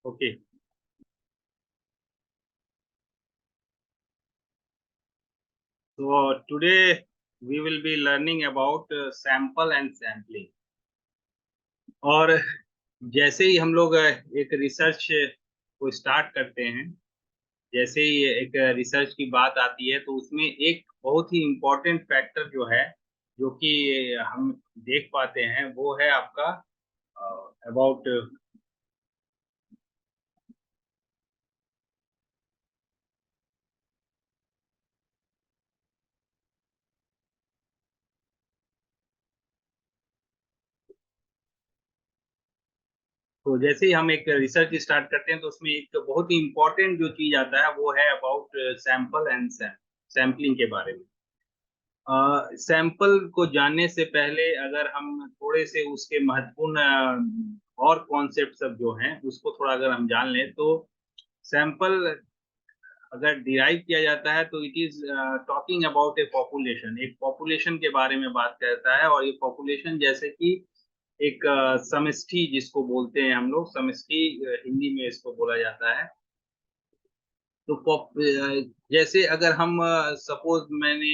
Okay. So today we will be learning about sample and sampling. और जैसे ही हम लोग एक रिसर्च को स्टार्ट करते हैं, जैसे ही एक रिसर्च की बात आती है तो उसमें एक बहुत ही इम्पोर्टेंट फैक्टर जो है, जो कि हम देख पाते हैं, वो है आपका अबाउट। तो जैसे ही हम एक रिसर्च स्टार्ट करते हैं तो उसमें एक बहुत ही इम्पोर्टेंट जो चीज आता है वो है अबाउट सैंपल एंड सैम्पलिंग के बारे में। सैंपल को जानने से पहले अगर हम थोड़े से उसके महत्वपूर्ण और कॉन्सेप्ट सब जो हैं उसको थोड़ा अगर हम जान लें तो सैंपल अगर डिराइव किया जाता है तो it is talking about A population, एक पॉपुलेशन के बारे में बात करता है। और ये पॉपुलेशन जैसे कि एक समष्टि जिसको बोलते हैं हम लोग, समष्टि हिंदी में इसको बोला जाता है। तो जैसे अगर हम सपोज मैंने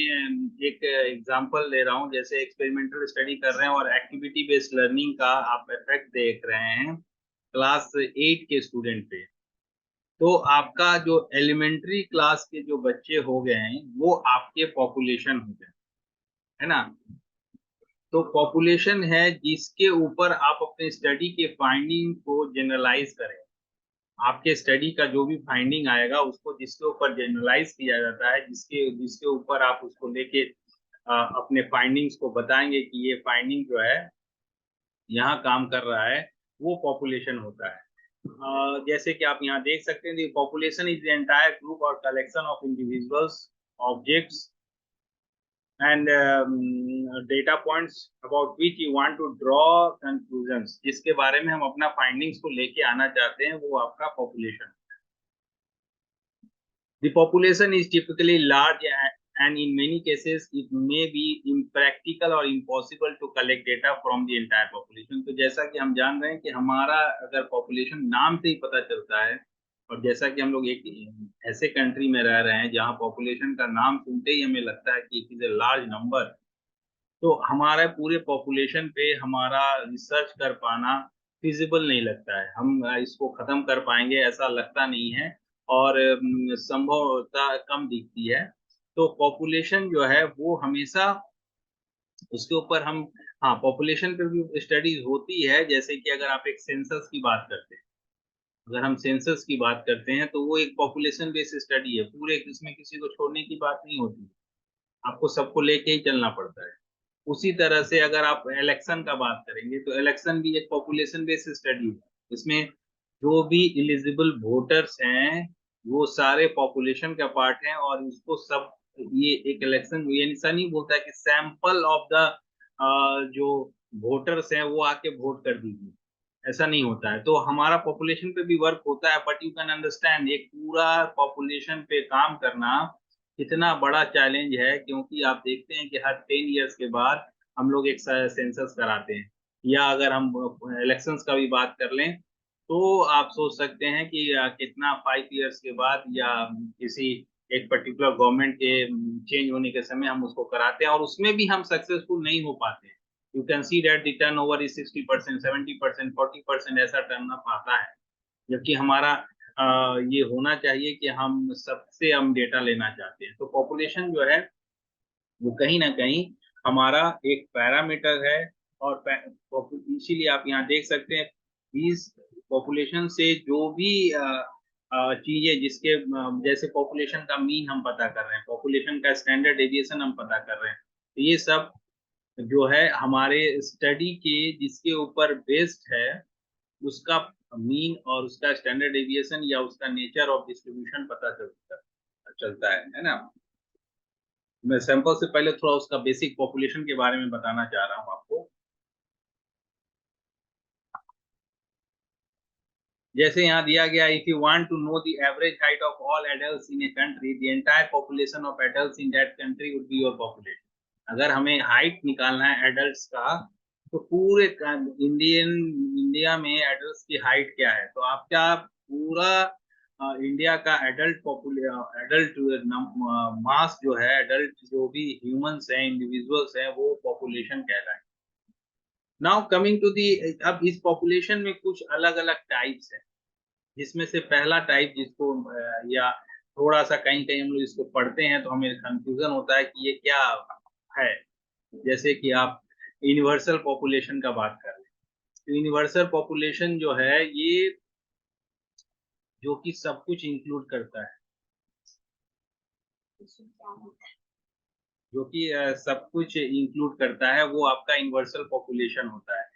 एक एग्जांपल ले रहा हूँ, जैसे एक्सपेरिमेंटल स्टडी कर रहे हैं और एक्टिविटी बेस्ड लर्निंग का आप इफेक्ट देख रहे हैं क्लास 8 के स्टूडेंट पे। तो आपका जो एलिमेंट्री क्लास के जो बच्चे हो गए हैं वो आपके पॉपुलेशन हो गए, है ना। तो पॉपुलेशन है जिसके ऊपर आप अपने स्टडी के फाइंडिंग को जनरलाइज करें। आपके स्टडी का जो भी फाइंडिंग आएगा उसको जिसके ऊपर जनरलाइज किया जाता है, जिसके जिसके ऊपर आप उसको लेके अपने फाइंडिंग्स को बताएंगे कि ये फाइंडिंग जो है यहाँ काम कर रहा है, वो पॉपुलेशन होता है। जैसे कि आप यहाँ देख सकते हैं, population is the entire group और collection of individuals, objects and data points about which you want to draw conclusions, जिसके बारे में हम अपना फाइंडिंग्स को लेके आना चाहते हैं, वो आपका population. The population is typically large, and in many cases it may be impractical or impossible to collect data from the entire population. तो जैसा कि हम जान रहे हैं कि हमारा अगर पॉपुलेशन नाम से ही पता चलता है, और जैसा कि हम लोग एक ऐसे कंट्री में रह रहे हैं जहाँ पॉपुलेशन का नाम सुनते ही हमें लगता है कि it is a large number, तो हमारे पूरे पॉपुलेशन पे हमारा रिसर्च कर पाना फिजिबल नहीं लगता है। हम इसको खत्म कर पाएंगे ऐसा लगता नहीं है, और संभवता कम दिखती है। तो पॉपुलेशन जो है वो हमेशा उसके ऊपर हम, हाँ, पॉपुलेशन पे भी स्टडीज होती है। जैसे कि अगर आप एक सेंसस की बात करते हैं, अगर हम सेंसस की बात करते हैं तो वो एक पॉपुलेशन बेस्ड स्टडी है, पूरे इसमें किसी को छोड़ने की बात नहीं होती, आपको सबको लेके ही चलना पड़ता है। उसी तरह से अगर आप इलेक्शन का बात करेंगे तो इलेक्शन भी एक पॉपुलेशन बेस्ड स्टडी है। इसमें जो भी एलिजिबल वोटर्स हैं वो सारे पॉपुलेशन का पार्ट हैं, और उसको सब, ये एक इलेक्शन ये ऐसा नहीं बोलता है कि सैंपल ऑफ द जो वोटर्स हैं वो आके वोट कर दीजिए, ऐसा नहीं होता है। तो हमारा पॉपुलेशन पे भी वर्क होता है, बट यू कैन अंडरस्टैंड एक पूरा पॉपुलेशन पे काम करना कितना बड़ा चैलेंज है, क्योंकि आप देखते हैं कि हर 10 इयर्स के बाद हम लोग एक सेंसस कराते हैं। या अगर हम इलेक्शंस का भी बात कर लें तो आप सोच सकते हैं कि कितना 5 इयर्स के बाद या किसी एक पर्टिकुलर गवर्नमेंट के चेंज होने के समय हम उसको कराते हैं, और उसमें भी हम सक्सेसफुल नहीं हो पाते हैं। You can see that the turnover is 60%, 70%, 40% ऐसा टर्न अप आता है। जबकि हमारा ये होना चाहिए कि हम सबसे हम डेटा लेना चाहते हैं। तो पॉपुलेशन जो है वो कहीं ना कहीं हमारा एक पैरामीटर है। और इसीलिए आप यहाँ देख सकते हैं इस पॉपुलेशन से जो भी चीजें जिसके जैसे पॉपुलेशन का मीन हम पता कर रहे हैं, पॉपुलेशन का स्टैंडर्ड डेविएशन हम पता कर रहे हैं, तो ये सब जो है हमारे स्टडी के जिसके ऊपर बेस्ड है, उसका मीन और उसका स्टैंडर्ड डेविएशन या उसका नेचर ऑफ डिस्ट्रीब्यूशन पता चलता है ना। मैं सैंपल से पहले थोड़ा उसका बेसिक पॉपुलेशन के बारे में बताना चाह रहा हूँ आपको। जैसे यहाँ दिया गया, if you want to know the average height of all adults in a country, the entire population of adults in that country would be your population. अगर हमें हाइट निकालना है एडल्ट्स का, तो पूरे इंडिया में एडल्ट्स की हाइट क्या है, तो आप क्या पूरा इंडिया का एडल्ट मास जो है, एडल्ट जो भी ह्यूमंस हैं, इंडिविजुअल्स हैं, वो पॉपुलेशन कहलाए। नाउ कमिंग टू दी, अब इस पॉपुलेशन में कुछ अलग अलग टाइप्स हैं, जिसमें से पहला टाइप जिसको या थोड़ा सा कहीं कहीं हम लोग इसको पढ़ते हैं तो हमें कंफ्यूजन होता है कि ये क्या है। जैसे कि आप यूनिवर्सल पॉपुलेशन का बात कर रहे हैं, तो यूनिवर्सल पॉपुलेशन जो है ये, जो कि सब कुछ इंक्लूड करता है, जो कि सब कुछ इंक्लूड करता है, वो आपका यूनिवर्सल पॉपुलेशन होता है।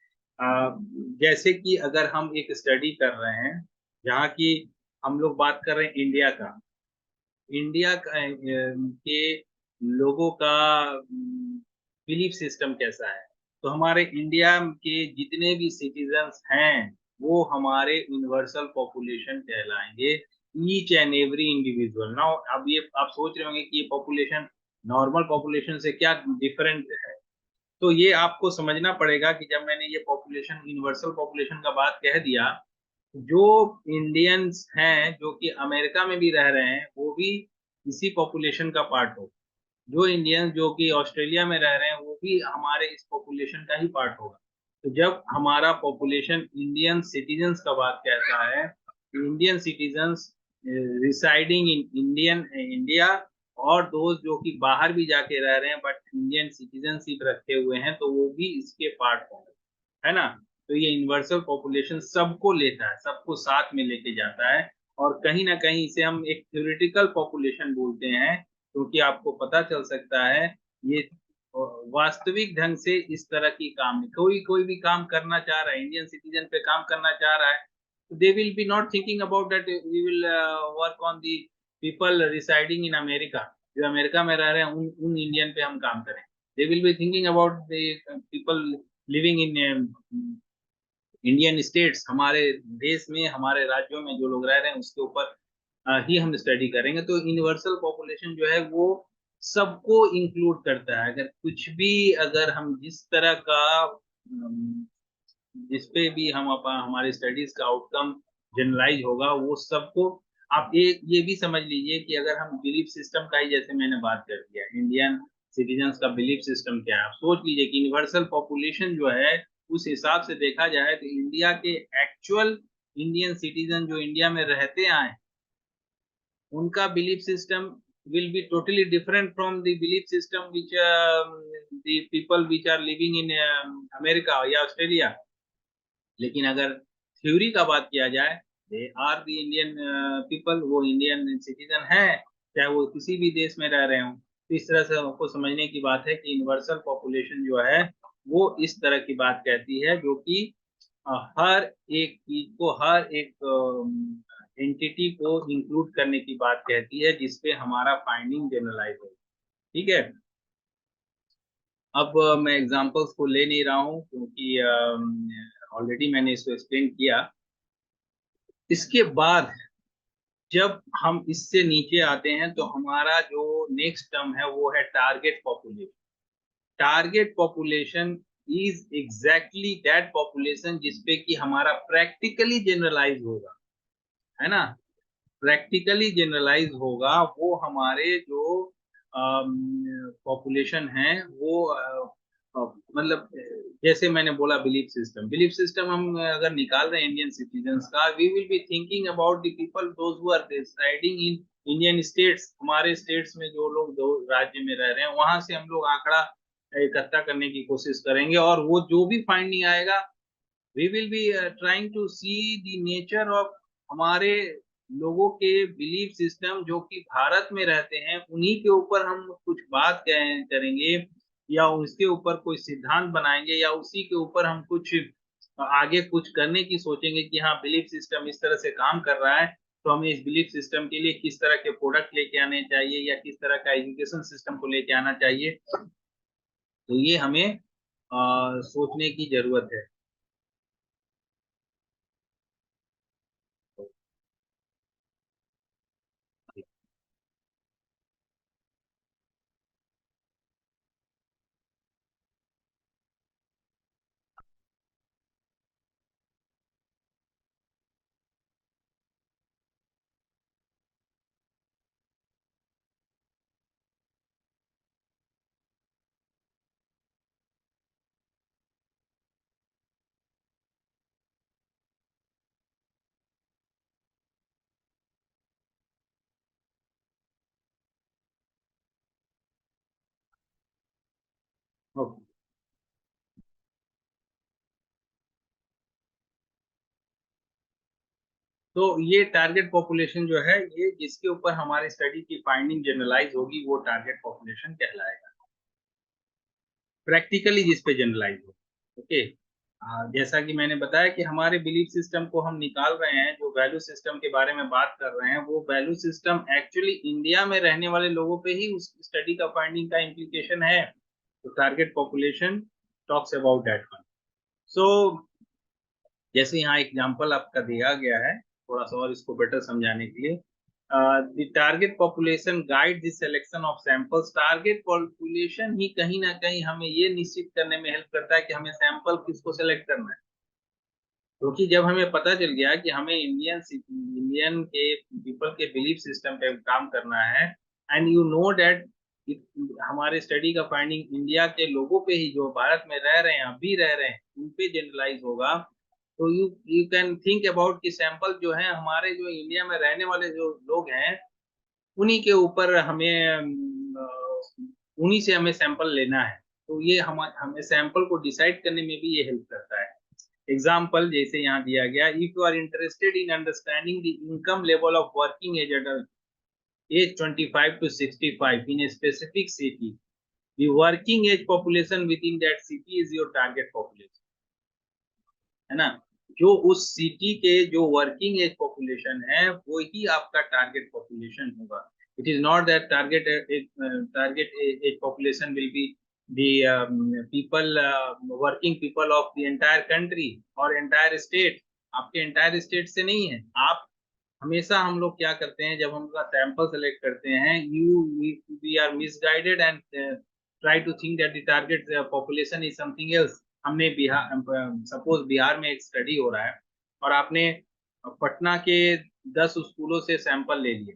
जैसे कि अगर हम एक स्टडी कर रहे हैं, जहाँ की हम लोग बात कर रहे हैं इंडिया का, इंडिया के लोगों का बिलीफ सिस्टम कैसा है, तो हमारे इंडिया के जितने भी सिटीजन्स हैं वो हमारे यूनिवर्सल पॉपुलेशन कहलाएंगे, each and every individual. Now अब ये आप सोच रहे होंगे कि ये पॉपुलेशन नॉर्मल पॉपुलेशन से क्या डिफरेंट है, तो ये आपको समझना पड़ेगा कि जब मैंने ये पॉपुलेशन, यूनिवर्सल पॉपुलेशन का बात कह दिया, जो इंडियंस हैं जो कि अमेरिका में भी रह रहे हैं वो भी इसी पॉपुलेशन का पार्ट हो, जो इंडियंस जो कि ऑस्ट्रेलिया में रह रहे हैं वो भी हमारे इस पॉपुलेशन का ही पार्ट होगा। तो जब हमारा पॉपुलेशन इंडियन सिटीजन्स का बात कहता है, Indian citizens residing in Indian India, और दोस्त जो कि बाहर भी जाके रह रहे हैं बट इंडियन सिटीजनशिप रखे हुए हैं, तो वो भी इसके पार्ट होंगे, है ना। तो ये यूनिवर्सल पॉपुलेशन सबको लेता है, सबको साथ में लेके जाता है, और कहीं ना कहीं इसे हम एक थ्योरेटिकल पॉपुलेशन बोलते हैं, क्योंकि आपको पता चल सकता है ये वास्तविक ढंग से इस तरह की काम, कोई कोई भी काम करना चाह रहा है, इंडियन सिटीजन पे काम करना चाह रहा है, they will be not thinking about that we will work on the people residing in America, जो अमेरिका में रह रहे हैं उन इंडियन पे हम काम करें। दे will be thinking about the people living in Indian states, हमारे देश में, हमारे राज्यों में जो लोग रह रहे हैं उसके ऊपर ही हम स्टडी करेंगे। तो यूनिवर्सल पॉपुलेशन जो है वो सबको इंक्लूड करता है। अगर कुछ भी, अगर हम जिस तरह का जिस पे भी हम हमारे स्टडीज का आउटकम जनरलाइज होगा वो सबको, आप एक ये भी समझ लीजिए कि अगर हम बिलीफ सिस्टम का ही, जैसे मैंने बात कर दिया इंडियन सिटीजन्स का बिलीफ सिस्टम क्या है, आप सोच लीजिए कि यूनिवर्सल पॉपुलेशन जो है उस हिसाब से देखा जाए तो इंडिया के एक्चुअल इंडियन सिटीजन जो इंडिया में रहते आए, उनका belief system will be totally different from the belief system which the people which are living in America या ऑस्ट्रेलिया। लेकिन अगर थ्योरी का बात किया जाए, they are the Indian people, वो इंडियन सिटीजन है, चाहे वो किसी भी देश में रह रहे हो। तो इस तरह से आपको समझने की बात है कि यूनिवर्सल पॉपुलेशन जो है वो इस तरह की बात कहती है, जो कि हर एक चीज को, हर एक एंटिटी को इंक्लूड करने की बात कहती है, जिसपे हमारा फाइंडिंग जनरलाइज हो। ठीक है। अब मैं एग्जांपल्स को ले नहीं रहा हूँ क्योंकि ऑलरेडी मैंने इसको एक्सप्लेन किया। इसके बाद जब हम इससे नीचे आते हैं तो हमारा जो नेक्स्ट टर्म है वो है target population. Target population is exactly that population जिसपे कि हमारा प्रैक्टिकली जनरलाइज होगा, है ना। प्रैक्टिकली जनरलाइज होगा वो हमारे जो पॉपुलेशन है वो मतलब जैसे मैंने बोला बिलीफ सिस्टम, बिलीफ सिस्टम हम अगर निकाल रहे हैं इंडियन सिटीजन्स का, we will be thinking about the people those who are residing in Indian states, हमारे स्टेट्स में जो लोग दो राज्य में रह रहे हैं वहां से हम लोग आंकड़ा इकट्ठा करने की कोशिश करेंगे, और वो जो भी फाइंडिंग आएगा we will be trying to see the nature of हमारे लोगों के बिलीफ सिस्टम जो कि भारत में रहते हैं, उन्हीं के ऊपर हम कुछ बात करेंगे, या उसके ऊपर कोई सिद्धांत बनाएंगे, या उसी के ऊपर हम कुछ आगे कुछ करने की सोचेंगे कि हाँ बिलीफ सिस्टम इस तरह से काम कर रहा है, तो हमें इस बिलीफ सिस्टम के लिए किस तरह के प्रोडक्ट लेके आने चाहिए, या किस तरह का एजुकेशन सिस्टम को लेके आना चाहिए। तो ये हमें सोचने की जरूरत है। ओके। तो ये टारगेट पॉपुलेशन जो है, ये जिसके ऊपर हमारी स्टडी की फाइंडिंग जनरलाइज होगी वो टारगेट पॉपुलेशन कहलाएगा, प्रैक्टिकली जिस पे जनरलाइज हो। ओके। जैसा कि मैंने बताया कि हमारे बिलीफ सिस्टम को हम निकाल रहे हैं, जो वैल्यू सिस्टम के बारे में बात कर रहे हैं, वो वैल्यू सिस्टम एक्चुअली इंडिया में रहने वाले लोगों पे ही उस स्टडी का फाइंडिंग का इम्प्लीकेशन है। तो target population talks about that one. So जैसे यहाँ एग्जांपल आपका दिया गया है, थोड़ा सा और इसको बेटर समझाने के लिए, the target population guide the selection of samples. Target population ही कहीं ना कहीं हमें ये निश्चित करने में हेल्प करता है कि हमें सैंपल किसको सेलेक्ट करना है। क्योंकि जब हमें पता चल गया कि हमें इंडियन के पीपल के बिलीफ सिस्टम पे काम करना है, एंड यू नो दैट हमारे स्टडी का फाइंडिंग इंडिया के लोगों पे ही, जो भारत में रह रहे हैं, अभी रह रहे हैं, उन पे जनरलाइज होगा। तो you you can think about कि सैंपल जो है हमारे, जो इंडिया में रहने वाले जो लोग हैं, उन्हीं के ऊपर हमें उन्हीं से हमें सैंपल लेना है। तो ये हमें सैंपल को डिसाइड करने में भी ये हेल्प करता है। एग्जाम्पल जैसे यहाँ दिया गया, if you are interested in understanding the income level of working age adult age 25 to 65 in a specific city, the working age population within that city is your target population, है ना। जो उस city के जो working as population है वो ही आपका टारगेट पॉपुलेशन होगा। It is not that target age population will be the people, working people of the entire country और entire state। आपके entire state से नहीं है। आप हमेशा, हम लोग क्या करते हैं जब हम लोग सैंपल सेलेक्ट करते हैं, we are misguided and try to think that the target population is something else. हमने बिहार, सपोज बिहार में एक स्टडी हो रहा है और आपने पटना के 10 स्कूलों से सैंपल ले लिए।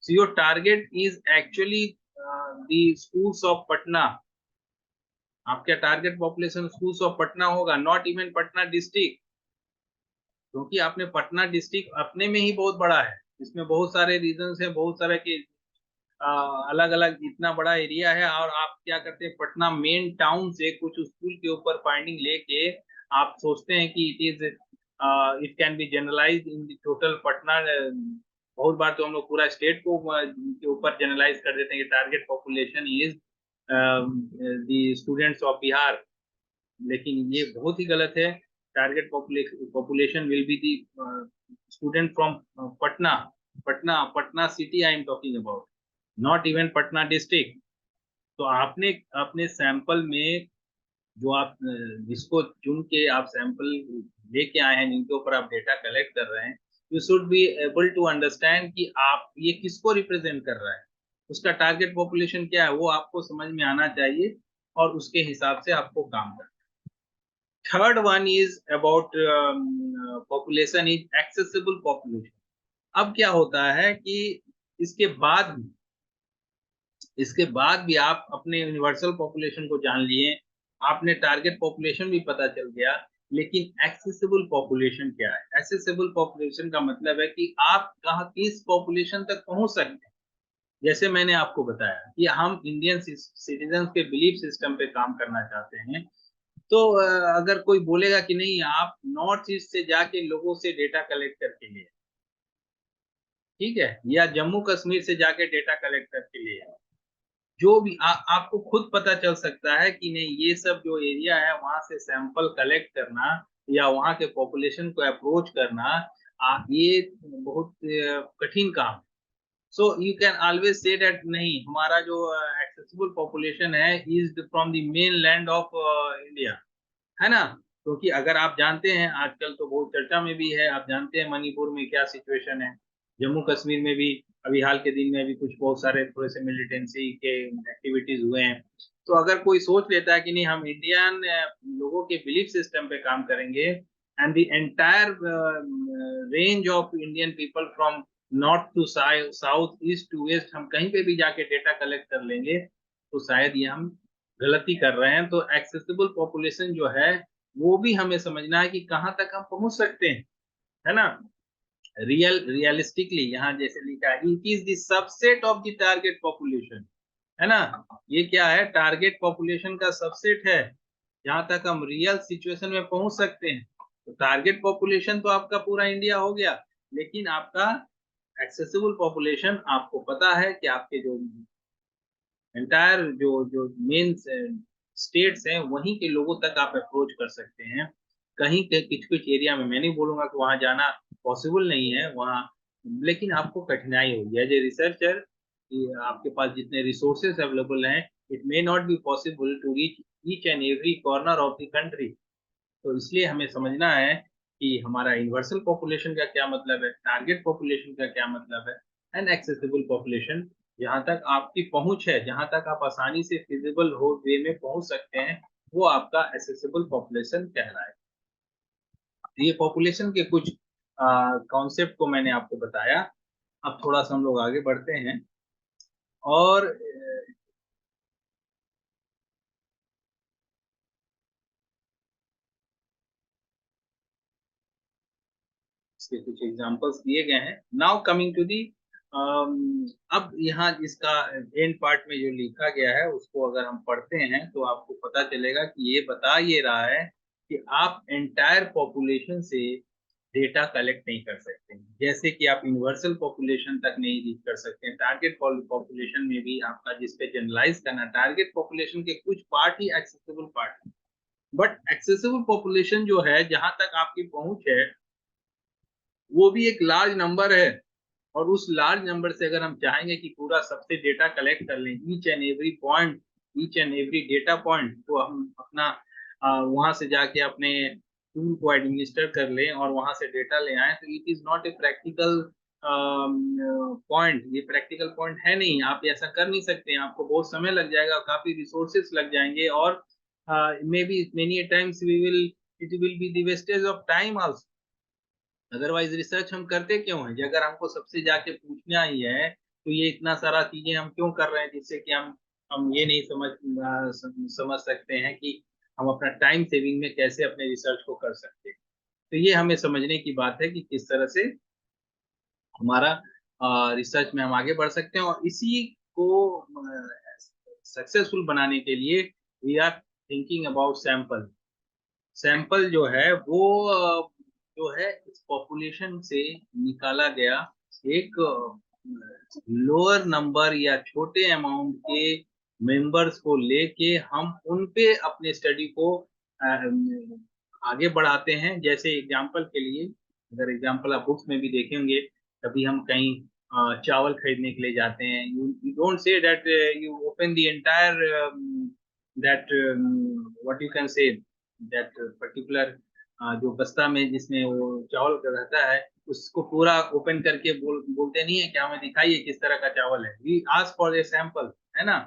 So your target is actually the schools of Patna. आपका target population schools of Patna होगा, नॉट इवन पटना डिस्ट्रिक्ट। क्योंकि आपने पटना डिस्ट्रिक्ट अपने में ही बहुत बड़ा है, इसमें बहुत सारे रीजन हैं, बहुत सारे के अलग अलग इतना बड़ा एरिया है। और आप क्या करते हैं, पटना मेन टाउन से कुछ स्कूल के ऊपर फाइंडिंग लेके आप सोचते हैं कि it can be generalize in the total Patna. बहुत बार तो हम लोग पूरा स्टेट को के ऊपर जनरलाइज कर देते हैं कि target population is the students of Bihar. लेकिन ये बहुत ही गलत है। Target population will be the student from Patna. Patna city I am talking about, not even Patna district. तो आपने अपने सैंपल में जो आप जिसको चुन के आप सैंपल लेके आए हैं, जिनके ऊपर आप डेटा कलेक्ट कर रहे हैं, you should be able to understand कि आप ये किसको रिप्रेजेंट कर रहा है, उसका टारगेट पॉपुलेशन क्या है, वो आपको समझ में आना चाहिए और उसके हिसाब से आपको काम करना। Third one is about population is accessible population. अब क्या होता है कि इसके बाद भी इसके बाद भी आप अपने यूनिवर्सल पॉपुलेशन को जान लिए, आपने टारगेट पॉपुलेशन भी पता चल गया, लेकिन एक्सेसिबल पॉपुलेशन क्या है। एक्सेसिबल पॉपुलेशन का मतलब है कि आप कहाँ किस पॉपुलेशन तक पहुंच सकते हैं। जैसे मैंने आपको बताया कि हम इंडियन सिटीजन के बिलीफ सिस्टम पे काम करना चाहते हैं। तो अगर कोई बोलेगा कि नहीं, आप नॉर्थ ईस्ट से जाके लोगों से डेटा कलेक्ट करके लिए, ठीक है, या जम्मू कश्मीर से जाके डेटा कलेक्ट करके लिए, जो भी आपको खुद पता चल सकता है कि नहीं, ये सब जो एरिया है वहां से सैंपल कलेक्ट करना या वहां के पॉपुलेशन को अप्रोच करना, ये बहुत कठिन काम है। So you can always say that नहीं, हमारा जो एक्सेसिबल पॉपुलेशन है is from the main land of India, है ना। क्योंकि अगर आप जानते हैं, आजकल तो बहुत चर्चा में भी है, आप जानते हैं मणिपुर में क्या सिचुएशन है, जम्मू कश्मीर में भी अभी हाल के दिन में भी कुछ बहुत सारे थोड़े से मिलिटेंसी के एक्टिविटीज हुए हैं। तो अगर कोई सोच लेता है कि नहीं, हम इंडियन लोगों के बिलीफ सिस्टम पे काम करेंगे, and the entire range of Indian people from north to south, east to west, हम कहीं पे भी जाके डेटा कलेक्ट कर लेंगे, तो शायद ये हम गलती कर रहे हैं। तो एक्सेसिबल पॉपुलेशन जो है वो भी हमें समझना है कि कहाँ तक हम पहुंच सकते हैं, है ना। रियलिस्टिकली यहाँ जैसे लिखा है, it is the subset of the target population, है ना। ये क्या है, टारगेट पॉपुलेशन का सबसेट है, जहां तक हम रियल सिचुएशन में पहुंच सकते हैं। तो टारगेट पॉपुलेशन तो आपका पूरा इंडिया हो गया, लेकिन आपका एक्सेसिबल पॉपुलेशन, आपको पता है कि आपके जो एंटायर जो जो मेन स्टेट्स हैं वहीं के लोगों तक आप अप्रोच कर सकते हैं। कहीं के कुछ कुछ एरिया में, मैं नहीं बोलूंगा कि वहां जाना पॉसिबल नहीं है वहां, लेकिन आपको कठिनाई होगी एज ए रिसर्चर। आपके पास जितने रिसोर्सेज अवेलेबल हैं, it may not be possible to reach each and every corner of the country. तो इसलिए हमें समझना है कि हमारा यूनिवर्सल पॉपुलेशन का क्या मतलब है, टारगेट पॉपुलेशन का क्या मतलब है, एंड एक्सेसिबल पॉपुलेशन, जहां तक आपकी पहुंच है, जहां तक आप आसानी से फिजिबल हो वे में पहुंच सकते हैं, वो आपका एक्सेसिबल पॉपुलेशन कहलाए। तो ये पॉपुलेशन के कुछ कॉन्सेप्ट को मैंने आपको बताया। अब थोड़ा सा हम लोग आगे बढ़ते हैं, और इसके कुछ एग्जांपल्स दिए गए हैं। नाउ कमिंग टू दी, अब यहाँ इसका एंड पार्ट में जो लिखा गया है उसको अगर हम पढ़ते हैं तो आपको पता चलेगा कि ये बता ये रहा है कि आप एंटायर पॉपुलेशन से डेटा कलेक्ट नहीं कर सकते, जैसे कि आप यूनिवर्सल पॉपुलेशन तक नहीं रीच कर सकते। टारगेट पॉपुलेशन में भी आपका जिस पे जनरलाइज करना, टारगेट पॉपुलेशन के कुछ पार्ट ही एक्सेसिबल पार्ट है, बट एक्सेसिबल पॉपुलेशन जो है, जहां तक आपकी पहुंच है, वो भी एक लार्ज नंबर है। और उस लार्ज नंबर से अगर हम चाहेंगे कि पूरा सबसे डेटा कलेक्ट कर लें, each and every point, each and every data point, तो हम अपना वहां से जाके अपने टूल को एडमिनिस्टर कर लें और वहां से डेटा ले आए, तो it is not a practical point. ये प्रैक्टिकल पॉइंट है नहीं, आप ऐसा कर नहीं सकते हैं, आपको बहुत समय लग जाएगा, काफी रिसोर्सेस लग जाएंगे, और maybe many times we will, it will be the wastage of time also. Otherwise research हम करते क्यों हैं, अगर हमको सबसे जाके पूछना ही है, तो ये इतना सारा चीजें हम क्यों कर रहे हैं, जिससे कि हम ये नहीं समझ सकते हैं कि हम अपना टाइम सेविंग में कैसे अपने रिसर्च को कर सकते हैं। तो ये हमें समझने की बात है कि किस तरह से हमारा रिसर्च में हम आगे बढ़ सकते हैं, और इसी को सक्सेसफुल बनाने के लिए we are thinking about sample. Sample जो है वो जो है इस पॉपुलेशन से निकाला गया एक लोअर नंबर या छोटे अमाउंट के मेंबर्स को लेके हम उन पे अपने स्टडी को आगे बढ़ाते हैं। जैसे एग्जांपल के लिए, अगर एग्जांपल आप बुक्स में भी देखेंगे, कभी हम कहीं चावल खरीदने के लिए जाते हैं, you don't say that you open the entire that what you can say that particular जो बस्ता में जिसमें वो चावल का रहता है, उसको पूरा ओपन करके बोलते नहीं है कि हमें दिखाइए किस तरह का चावल है, we ask for a sample, है ना।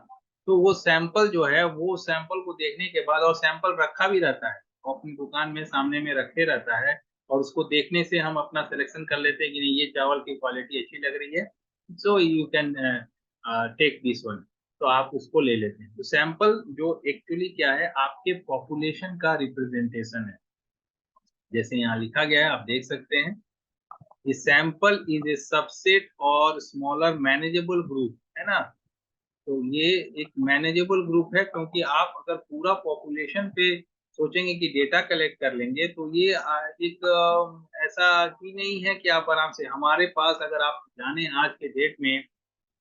तो वो सैंपल जो है, वो सैंपल को देखने के बाद, और सैंपल रखा भी रहता है, वो अपनी दुकान में सामने में रखे रहता है, और उसको देखने से हम अपना सिलेक्शन कर लेते हैं कि नहीं, ये चावल की क्वालिटी अच्छी लग रही है, so you can take this one, तो आप उसको ले लेते हैं। तो सैंपल जो एक्चुअली क्या है, आपके पॉपुलेशन का रिप्रेजेंटेशन है। जैसे यहाँ लिखा गया है, आप देख सकते हैं, ये सैंपल इज ए सबसेट और स्मॉलर मैनेजेबल ग्रुप, है ना। तो ये एक मैनेजेबल ग्रुप है, क्योंकि आप अगर पूरा पॉपुलेशन पे सोचेंगे कि डेटा कलेक्ट कर लेंगे, तो ये एक ऐसा ही नहीं है कि आप आराम से, हमारे पास अगर आप जाने आज के डेट में,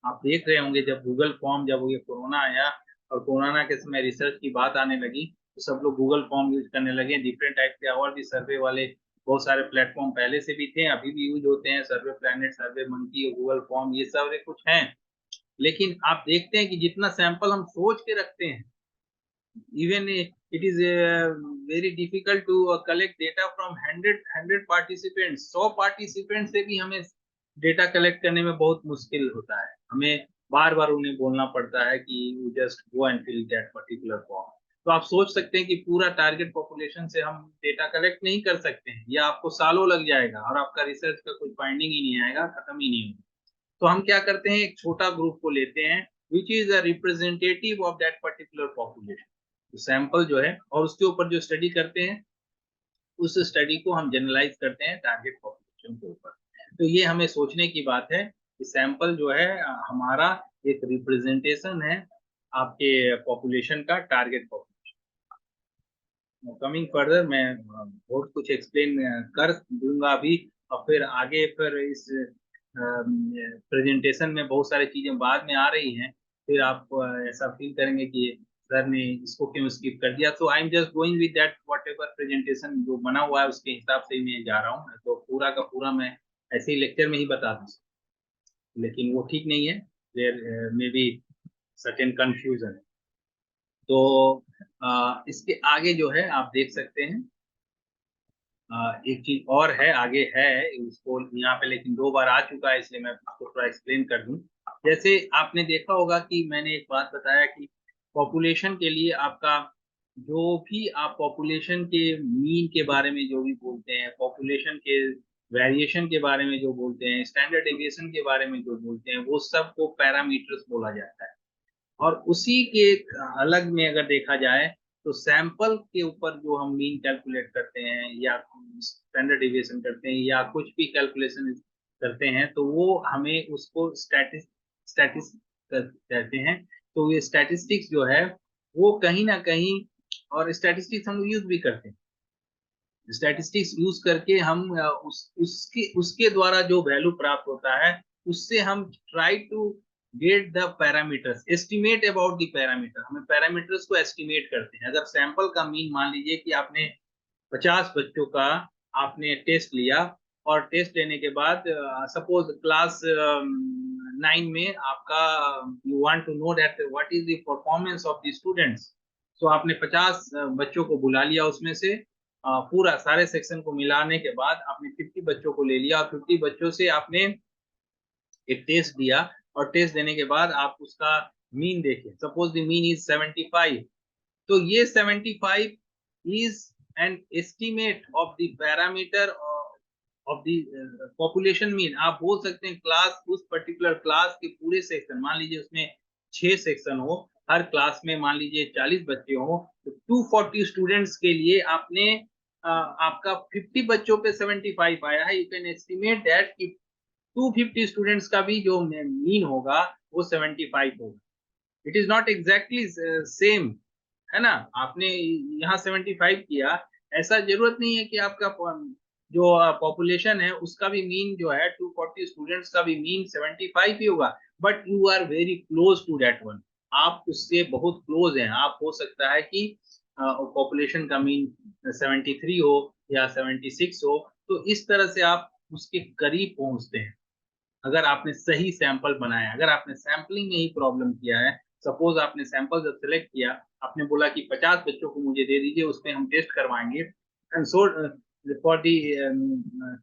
आप देख रहे होंगे जब गूगल फॉर्म, जब ये कोरोना आया और कोरोना के समय रिसर्च की बात आने लगी, तो सब लोग गूगल फॉर्म यूज करने लगे। डिफरेंट टाइप के और भी सर्वे वाले बहुत सारे प्लेटफॉर्म पहले से भी थे, अभी भी यूज होते हैं, सर्वे प्लैनेट, सर्वे मंकी, गूगल फॉर्म, ये सब कुछ हैं। लेकिन आप देखते हैं कि जितना सैंपल हम सोच के रखते हैं, even it is very difficult to collect data from hundred participants, 100 participant से भी हमें डेटा कलेक्ट करने में बहुत मुश्किल होता है, हमें बार बार उन्हें बोलना पड़ता है कि you just go and fill that particular form. तो आप सोच सकते हैं कि पूरा टारगेट पॉपुलेशन से हम डेटा कलेक्ट नहीं कर सकते हैं, या आपको सालों लग जाएगा और आपका रिसर्च का कोई फाइंडिंग ही नहीं आएगा, खत्म ही नहीं होगा। तो हम क्या करते हैं, एक छोटा ग्रुप को लेते हैं, which is a representative of that particular population, तो सैंपल जो है, और उसके ऊपर जो स्टडी करते हैं, उस स्टडी को हम जनरलाइज करते हैं टारगेट पॉपुलेशन के ऊपर। तो ये हमें सोचने की बात है कि सैंपल जो है हमारा एक रिप्रेजेंटेशन है आपके पॉपुलेशन का टारगेट पॉपुलेशन। कमिंग फर्दर मैं बहुत कुछ एक्सप्लेन कर दूंगा अभी, और फिर आगे फिर इस प्रेजेंटेशन में बहुत सारी चीजें बाद में आ रही हैं, फिर आप ऐसा फील करेंगे कि सर ने इसको क्यों स्किप कर दिया। तो I am just going with that what ever presentation जो बना हुआ है उसके हिसाब से ही मैं जा रहा हूँ, तो पूरा का पूरा मैं ऐसे ही लेक्चर में ही बता दूँ, लेकिन वो ठीक नहीं है, there may be certain confusion. तो इसके आगे जो है आप देख सकते हैं, एक चीज और है आगे है, उसको यहाँ पे लेकिन 2 बार आ चुका है, इसलिए मैं आपको थोड़ा एक्सप्लेन कर दूं। जैसे आपने देखा होगा कि मैंने एक बात बताया कि पॉपुलेशन के लिए आपका जो भी आप पॉपुलेशन के मीन के बारे में जो भी बोलते हैं, पॉपुलेशन के वेरिएशन के बारे में जो बोलते हैं, स्टैंडर्ड डेविएशन के बारे में जो बोलते हैं, वो सब को पैरामीटर्स बोला जाता है। और उसी के अलग में अगर देखा जाए तो सैंपल के ऊपर जो हम मीन कैलकुलेट करते हैं या स्टैंडर्ड डिविएशन करते हैं या कुछ भी कैलकुलेशन करते हैं, तो वो हमें उसको स्टैटिस कहते हैं। तो ये स्टैटिस्टिक्स जो है वो कहीं ना कहीं, और स्टैटिस्टिक्स हम यूज भी करते हैं, स्टैटिस्टिक्स यूज करके हम उसके द्वारा जो वैल्यू प्राप्त होता है उससे हम try to get the parameters, estimate about the parameter, हमें पैरामीटर्स को एस्टिमेट करते हैं। अगर सैंपल का मीन मान लीजिए कि आपने 50 बच्चों का आपने टेस्ट लिया, और टेस्ट लेने के बाद सपोज क्लास 9 में आपका you want to know that what is the performance of the students. तो आपने 50 बच्चों को बुला लिया, उसमें से पूरा सारे सेक्शन को मिलाने के बाद आपने 50 बच्चों को ले लिया, और 50 बच्चों से आपने एक टेस्ट दिया, और टेस्ट देने के बाद आप उसका मीन देखें, सपोज द मीन इज 75। तो ये 75 is an estimate of the parameter of the population mean. आप बोल सकते हैं क्लास, उस पर्टिकुलर क्लास के पूरे सेक्शन, मान लीजिए उसमें 6 सेक्शन हो, हर क्लास में मान लीजिए 40 बच्चे हो, तो 240 स्टूडेंट्स के लिए आपने आपका 50 बच्चों पे 75 आया है। यू कैन एस्टिमेट दैट कि 250 स्टूडेंट्स का भी जो मीन होगा वो 75 होगा। It is not exactly same, है ना। आपने यहाँ 75 किया, ऐसा जरूरत नहीं है कि आपका जो पॉपुलेशन है उसका भी मीन जो है 240 स्टूडेंट्स का भी मीन 75 ही होगा, but you are very close to that one. आप उससे बहुत क्लोज हैं। आप हो सकता है कि पॉपुलेशन का मीन 73 हो या 76 हो, तो इस तरह से आप उसके करीब पहुंचते हैं अगर आपने सही सैंपल बनाया। अगर आपने सैंपलिंग में ही प्रॉब्लम किया है, सपोज आपने सैंपल जब सेलेक्ट किया, आपने बोला कि 50 बच्चों को मुझे दे दीजिए, उसमें हम टेस्ट करवाएंगे, and so for the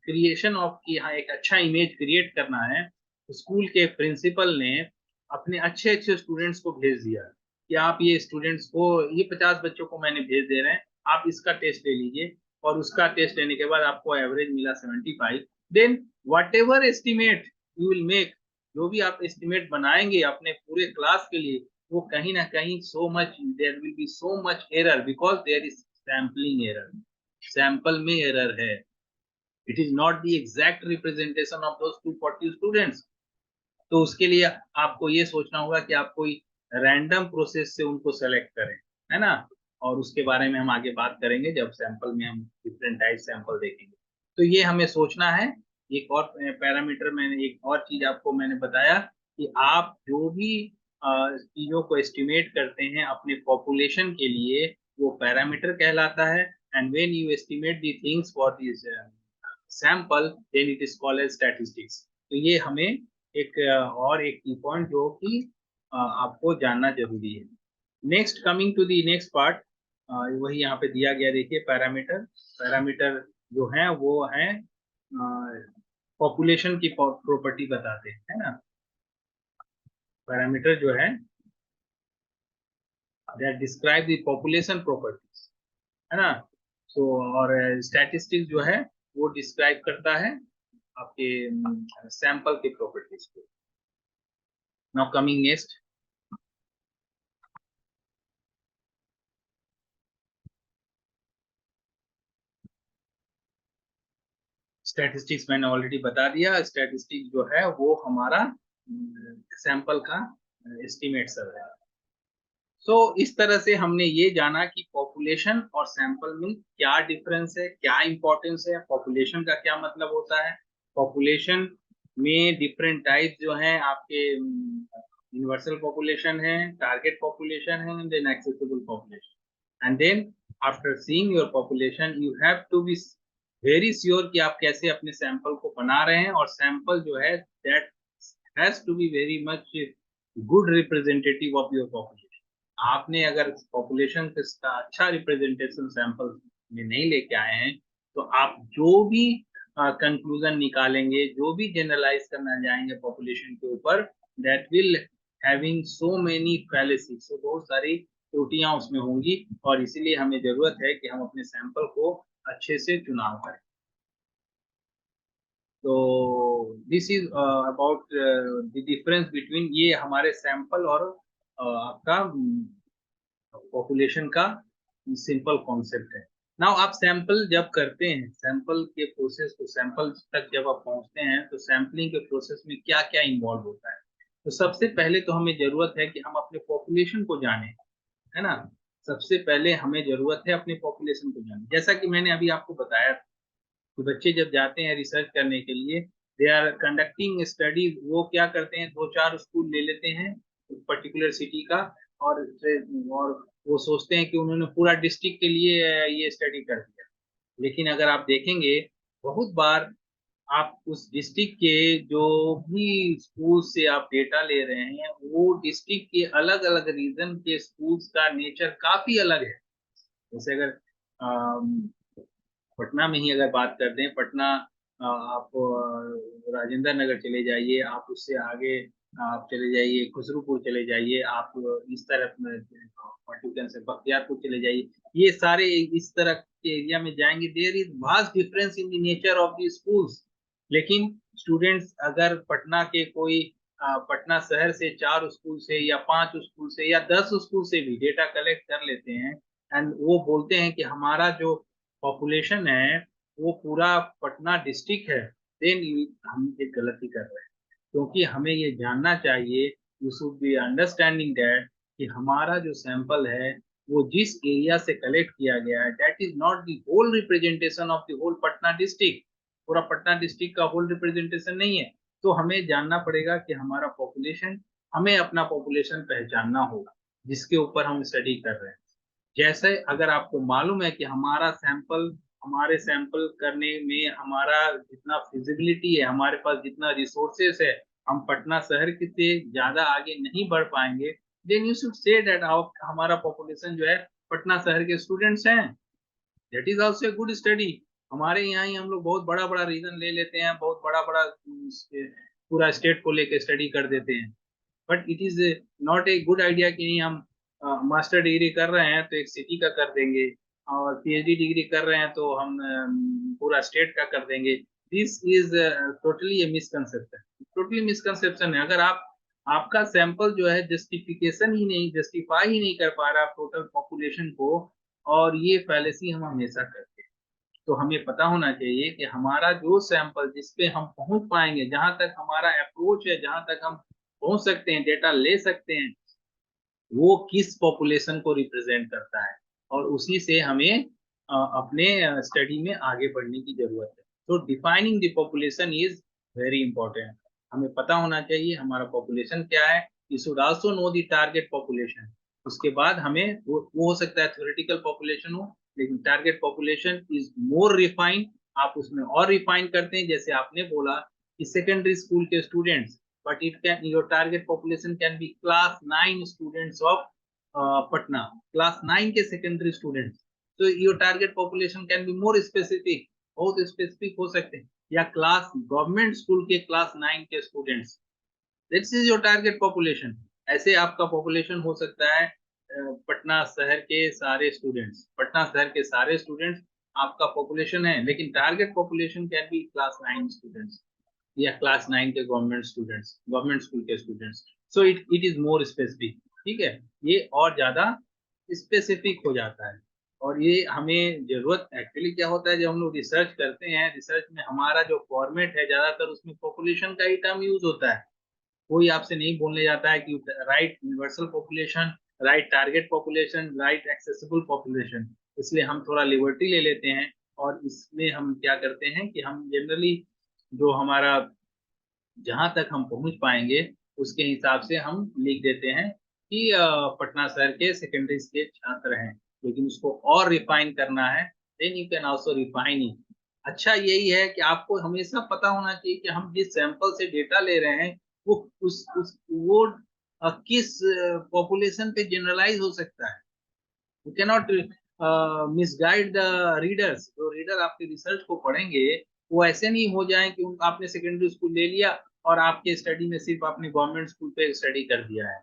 creation of कि हाँ एक अच्छा इमेज क्रिएट करना है, स्कूल के प्रिंसिपल ने अपने अच्छे अच्छे स्टूडेंट्स को भेज दिया कि आप ये स्टूडेंट्स को, ये 50 बच्चों को मैंने भेज दे रहे हैं, आप इसका टेस्ट ले लीजिए। और उसका टेस्ट लेने के बाद आपको एवरेज मिला 75। Then whatever estimate you will make, जो भी आप एस्टिमेट बनाएंगे अपने पूरे क्लास के लिए, वो कहीं ना कहीं so much there will be so much error, because there is sampling error, sample में एरर है। It is not the exact representation of those 240 students. तो उसके लिए आपको ये सोचना होगा कि आप कोई रैंडम प्रोसेस से उनको सेलेक्ट करें, है ना। और उसके बारे में हम आगे बात करेंगे जब सैंपल में हम डिफरेंट टाइप सैंपल देखेंगे। तो ये हमें सोचना है। एक और पैरामीटर, मैंने एक और चीज आपको मैंने बताया कि आप जो भी चीजों को एस्टिमेट करते हैं अपने पॉपुलेशन के लिए, वो पैरामीटर कहलाता है। And when you estimate the things for this sample, then it is called as statistics. तो ये हमें एक और एक की पॉइंट जो कि आपको जानना जरूरी है। Next, coming to the next part, वही यहाँ पे दिया गया, देखिए पैरामीटर। पैरामीटर जो है वो है पॉपुलेशन की प्रॉपर्टी बताते हैं, है ना। पैरामीटर जो है that describe the population properties, है ना। सो और स्टैटिस्टिक्स जो है वो डिस्क्राइब करता है आपके सैंपल के प्रॉपर्टीज को। नाउ कमिंग नेक्स्ट, स्टैटिस्टिक्स मैंने ऑलरेडी बता दिया। स्टैटिस्टिक्स जो है वो हमारा सैंपल का एस्टिमेट सर है। तो इस तरह से हमने ये जाना कि पॉपुलेशन और सैंपल में क्या डिफरेंस है, क्या इंपॉर्टेंस है, पॉपुलेशन का क्या मतलब होता है, पॉपुलेशन में डिफरेंट टाइप जो हैं आपके, यूनिवर्सल पॉपुलेशन है, टारगेट पॉपुलेशन है, and then accessible population. And then after seeing your population you have to be very sure कि आप कैसे अपने सैंपल को बना रहे हैं, और सैंपल जो है that has to be very much good representative of your population. आपने अगर पॉपुलेशन का अच्छा रिप्रेजेंटेशन सैंपल में नहीं लेके आए हैं, तो आप जो भी कंक्लूजन निकालेंगे, जो भी जनरलाइज करना जाएंगे पॉपुलेशन के ऊपर, that will having so many fallacies, so बहुत सारी त्रुटियां उसमें होंगी, और इसीलिए हमें जरूरत है कि हम अपने सैंपल को अच्छे से चुनाव करें। तो this is about the difference between, ये हमारे सैंपल और आपका पॉपुलेशन का सिंपल कॉन्सेप्ट है। नाउ आप सैंपल जब करते हैं, सैंपल के प्रोसेस को, सैंपल तक जब आप पहुंचते हैं, तो सैंपलिंग के प्रोसेस में क्या क्या इन्वॉल्व होता है। तो सबसे पहले तो हमें जरूरत है कि हम अपने पॉपुलेशन को जाने, है ना। सबसे पहले हमें जरूरत है अपने पॉपुलेशन को जाने। जैसा कि मैंने अभी आपको बताया कि बच्चे जब जाते हैं रिसर्च करने के लिए, दे आर कंडक्टिंग स्टडी, वो क्या करते हैं, दो चार स्कूल ले लेते हैं पर्टिकुलर सिटी का, और और वो सोचते हैं कि उन्होंने पूरा डिस्ट्रिक्ट के लिए ये स्टडी कर दिया। लेकिन अगर आप देखेंगे, बहुत बार आप उस डिस्ट्रिक्ट के जो भी स्कूल से आप डेटा ले रहे हैं, वो डिस्ट्रिक्ट के अलग अलग रीजन के स्कूल्स का नेचर काफी अलग है। जैसे अगर पटना में ही अगर बात करते हैं, पटना आप राजेंद्र नगर चले जाइए, आप उससे आगे आप चले जाइए, खुसरूपुर चले जाइए, आप इस तरफ पर्टिकुलर से बख्तियारपुर चले जाइए, ये सारे इस तरह के एरिया में जाएंगे, there is vast difference in the nature of the schools. लेकिन स्टूडेंट्स अगर पटना के कोई पटना शहर से 4 स्कूल से या 5 स्कूल से या 10 स्कूल से भी डेटा कलेक्ट कर लेते हैं, एंड वो बोलते हैं कि हमारा जो पॉपुलेशन है वो पूरा पटना डिस्ट्रिक्ट है, देन हम एक गलती कर रहे हैं। क्योंकि हमें ये जानना चाहिए, you should be understanding that, कि हमारा जो सैंपल है वो जिस एरिया से कलेक्ट किया गया है, that is not the whole representation of the whole Patna district. पूरा पटना डिस्ट्रिक्ट का होल रिप्रेजेंटेशन नहीं है। तो हमें जानना पड़ेगा कि हमारा पॉपुलेशन, हमें अपना पॉपुलेशन पहचानना होगा जिसके ऊपर हम स्टडी कर रहे हैं। जैसे अगर आपको मालूम है कि हमारा सैंपल, हमारे सैंपल करने में हमारा जितना फिजिबिलिटी है, हमारे पास जितना रिसोर्सेस है, हम पटना शहर के से ज्यादा आगे नहीं बढ़ पाएंगे, then you should say that हमारा पॉपुलेशन जो है पटना शहर के स्टूडेंट्स हैं। That is also a good study. हमारे यहाँ ही हम लोग बहुत बड़ा बड़ा रीजन ले लेते हैं, बहुत बड़ा बड़ा पूरा स्टेट को लेके स्टडी कर देते हैं। But it is not a good idea कि नहीं, हम मास्टर डिग्री कर रहे हैं तो एक सिटी का कर देंगे, और पीएचडी डिग्री कर रहे हैं तो हम पूरा स्टेट का कर देंगे। This is totally A misconception, totally misconception है। अगर आप, आपका सैंपल जो है जस्टिफिकेशन ही नहीं, जस्टिफाई ही नहीं कर पा रहा टोटल पॉपुलेशन को, और ये फैलेसी हम हमेशा करते हैं। तो हमें पता होना चाहिए कि हमारा जो सैंपल जिस पे हम पहुंच पाएंगे, जहां तक हमारा अप्रोच है, जहां तक हम पहुंच सकते हैं, डेटा ले सकते हैं, वो किस पॉपुलेशन को रिप्रेजेंट करता है, और उसी से हमें अपने स्टडी में आगे बढ़ने की जरूरत है। तो defining the population is very important. हमें पता होना चाहिए हमारा पॉपुलेशन क्या है। You should also know the target population. उसके बाद हमें वो हो सकता है थ्योरेटिकल पॉपुलेशन हो, लेकिन target population is more refined. आप उसमें और रिफाइन करते हैं, जैसे आपने बोला कि सेकेंडरी स्कूल के students, but it can, your target population can be class 9 students of Patna, class 9 के secondary students, so your target population can be more specific, बहुत specific हो सकते हैं, या क्लास गवर्नमेंट स्कूल के क्लास 9 के students, this is your target population. ऐसे आपका पॉपुलेशन हो सकता है पटना शहर के सारे स्टूडेंट्स, पटना शहर के सारे स्टूडेंट्स आपका पॉपुलेशन है, लेकिन target population can be class 9 students या क्लास 9 के गवर्नमेंट स्टूडेंट्स, गवर्नमेंट स्कूल के students. So it is more specific, ठीक है, ये और ज्यादा स्पेसिफिक हो जाता है। और ये हमें जरूरत, एक्चुअली क्या होता है जब हम लोग रिसर्च करते हैं, रिसर्च में हमारा जो फॉर्मेट है ज्यादातर उसमें पॉपुलेशन का ही टर्म यूज होता है। कोई आपसे नहीं बोलने जाता है कि right universal population right target population, right accessible population, इसलिए हम थोड़ा लिबर्टी ले लेते हैं। और इसमें हम क्या करते हैं कि हम जनरली जो हमारा जहां तक हम पहुंच पाएंगे उसके हिसाब से हम लिख देते हैं कि पटना शहर के सेकेंडरी के छात्र हैं, लेकिन उसको और रिफाइन करना है, then you can also refine it. अच्छा यही है कि आपको हमेशा पता होना चाहिए कि हम जिस सैंपल से डेटा ले रहे हैं वो वो किस पॉपुलेशन पे जनरलाइज हो सकता है। You cannot misguide the readers. जो रीडर आपके रिसर्च को पढ़ेंगे वो ऐसे नहीं हो जाए कि आपने सेकेंडरी स्कूल ले लिया और आपके स्टडी में सिर्फ आपने गवर्नमेंट स्कूल पे स्टडी कर दिया है,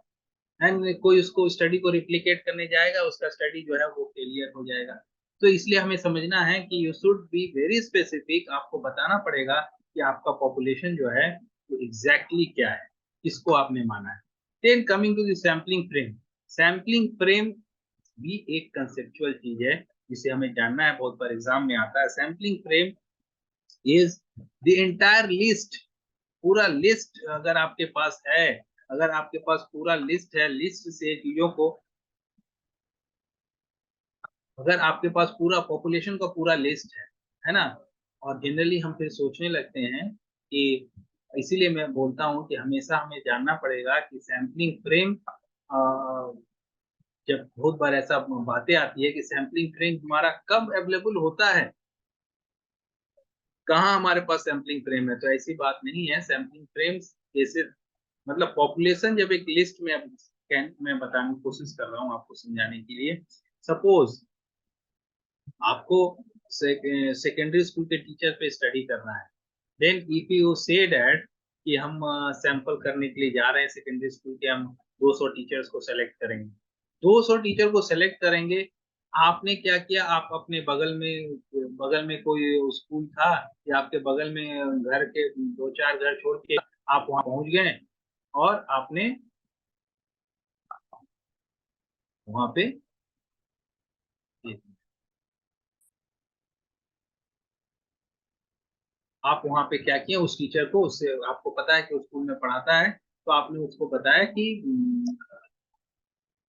एंड कोई उसको स्टडी को रिप्लिकेट करने जाएगा उसका स्टडी जो है वो फेलियर हो जाएगा। तो इसलिए हमें समझना है कि you should be very specific, आपको बताना पड़ेगा कि आपका पॉपुलेशन जो है वो एग्जैक्टली क्या है, किसको आपने माना है। Then coming to the sampling frame. Sampling frame भी एक कंसेप्चुअल चीज है जिसे हमें जानना है, बहुत बार एग्जाम में आता है। Sampling frame is the entire list, पूरा लिस्ट अगर आपके पास है, अगर आपके पास पूरा लिस्ट है, लिस्ट से चीजों को, अगर आपके पास पूरा पॉपुलेशन का पूरा लिस्ट है ना, और जनरली हम फिर सोचने लगते हैं कि, इसीलिए मैं बोलता हूँ कि हमेशा हमें जानना पड़ेगा कि सैम्पलिंग फ्रेम, जब बहुत बार ऐसा बातें आती है कि सैम्पलिंग फ्रेम हमारा कब अवेलेबल होता है, कहाँ हमारे पास सैम्पलिंग फ्रेम है, तो ऐसी बात नहीं है। सैम्पलिंग फ्रेम्स जैसे मतलब पॉपुलेशन जब एक लिस्ट में, मैं बताने की कोशिश कर रहा हूँ आपको समझाने के लिए। सपोज आपको सेकेंडरी स्कूल के टीचर पे स्टडी करना है, then if you say that कि हम सैंपल करने के लिए जा रहे हैं सेकेंडरी स्कूल के, हम 200 टीचर्स को सेलेक्ट करेंगे, 200 टीचर को सेलेक्ट करेंगे। आपने क्या किया, आप अपने बगल में कोई स्कूल था या आपके बगल में घर के दो चार घर छोड़ के आप वहां पहुंच गए और आपने वहां पे, आप वहां पे क्या किया, उस टीचर को, उससे आपको पता है कि उस स्कूल में पढ़ाता है, तो आपने उसको बताया कि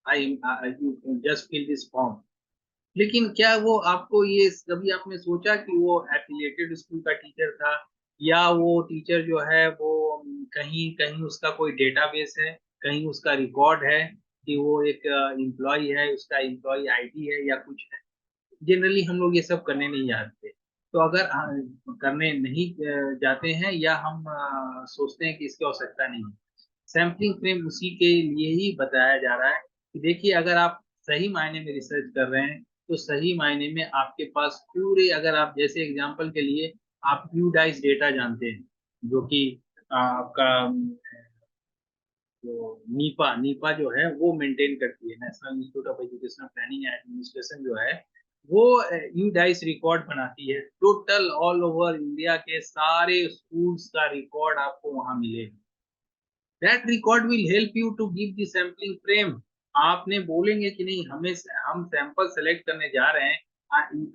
I just fill this form. लेकिन क्या वो आपको ये कभी आपने सोचा कि वो एफिलिएटेड स्कूल का टीचर था, या वो टीचर जो है वो कहीं कहीं उसका कोई डेटाबेस है, कहीं उसका रिकॉर्ड है कि वो एक एम्प्लॉय है, उसका एम्प्लॉय आईडी है या कुछ है। जनरली हम लोग ये सब करने नहीं जाते। तो अगर करने नहीं जाते हैं या हम सोचते हैं कि इसकी आवश्यकता नहीं है, सैम्पलिंग फ्रेम उसी के लिए ही बताया जा रहा है कि देखिए अगर आप सही मायने में रिसर्च कर रहे हैं तो सही मायने में आपके पास पूरे, अगर आप जैसे एग्जांपल के लिए आप यूडाइस डेटा जानते हैं, जो कि आपका जो नीपा नीपा जो है वो मेंटेन करती है, national institute of educational planning and administration जो है वो यूडाइस रिकॉर्ड बनाती है, टोटल ऑल ओवर इंडिया के सारे स्कूल्स का रिकॉर्ड आपको वहां मिलेगा। That record will help you to give the sampling frame. आपने बोलेंगे कि नहीं, हमें हम सैंपल सेलेक्ट करने जा रहे हैं,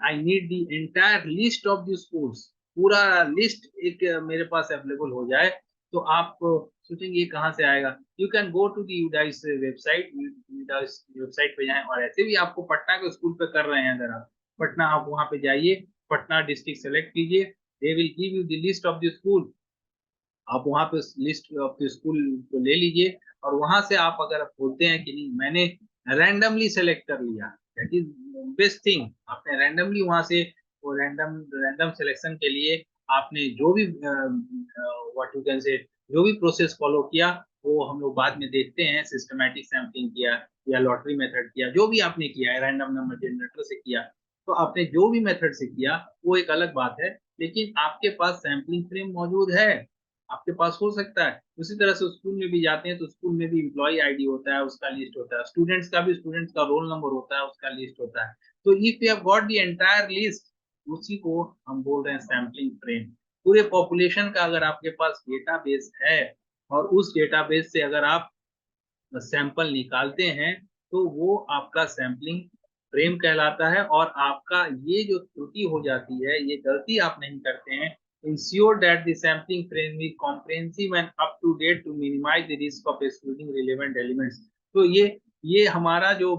I need the entire list of the schools, पूरा लिस्ट एक मेरे पास अवेलेबल हो जाए, तो आप सोचेंगे ये कहाँ से आएगा। You can go to the UDISE website, UDISE website पे जाएं, और ऐसे भी आपको पटना के स्कूल पे कर रहे हैं अगर आप पटना, आप वहां पे जाइए, पटना डिस्ट्रिक्ट सेलेक्ट कीजिए, they will give you the list of the school. आप वहां पे लिस्ट ऑफ स्कूल को ले लीजिए, और वहां से आप अगर आप बोलते हैं कि नहीं मैंने रैंडमली सेलेक्ट कर लिया, दैट इज बेस्ट थिंग। आपने रैंडमली वहां से, वो रैंडम रैंडम सिलेक्शन के लिए आपने जो भी व्हाट यू कैन से जो भी प्रोसेस फॉलो किया, वो हम लोग बाद में देखते हैं, सिस्टमैटिक सैम्पलिंग किया या लॉटरी मेथड किया, जो भी आपने किया है, रैंडम नंबर जनरेटर से किया, तो आपने जो भी मेथड से किया वो एक अलग बात है, लेकिन आपके पास सैम्पलिंग फ्रेम मौजूद है, आपके पास हो सकता है। उसी तरह से स्कूल में भी जाते हैं तो स्कूल में भी इम्प्लॉय आईडी होता है, उसका लिस्ट होता है, स्टूडेंट्स का भी, स्टूडेंट्स का रोल नंबर होता है, उसका लिस्ट होता है। तो if you have got the entire list, उसी को हम बोल रहे हैं सैम्पलिंग फ्रेम। पूरे पॉपुलेशन का अगर आपके पास डेटाबेस है और उस डेटाबेस से अगर आप सैंपल निकालते हैं तो वो आपका सैंपलिंग फ्रेम कहलाता है। और आपका ये जो त्रुटि हो जाती है, ये गलती आप नहीं करते हैं, ensure that the sampling frame is comprehensive and up to date to minimize the risk of excluding relevant elements. तो ये ये हमारा जो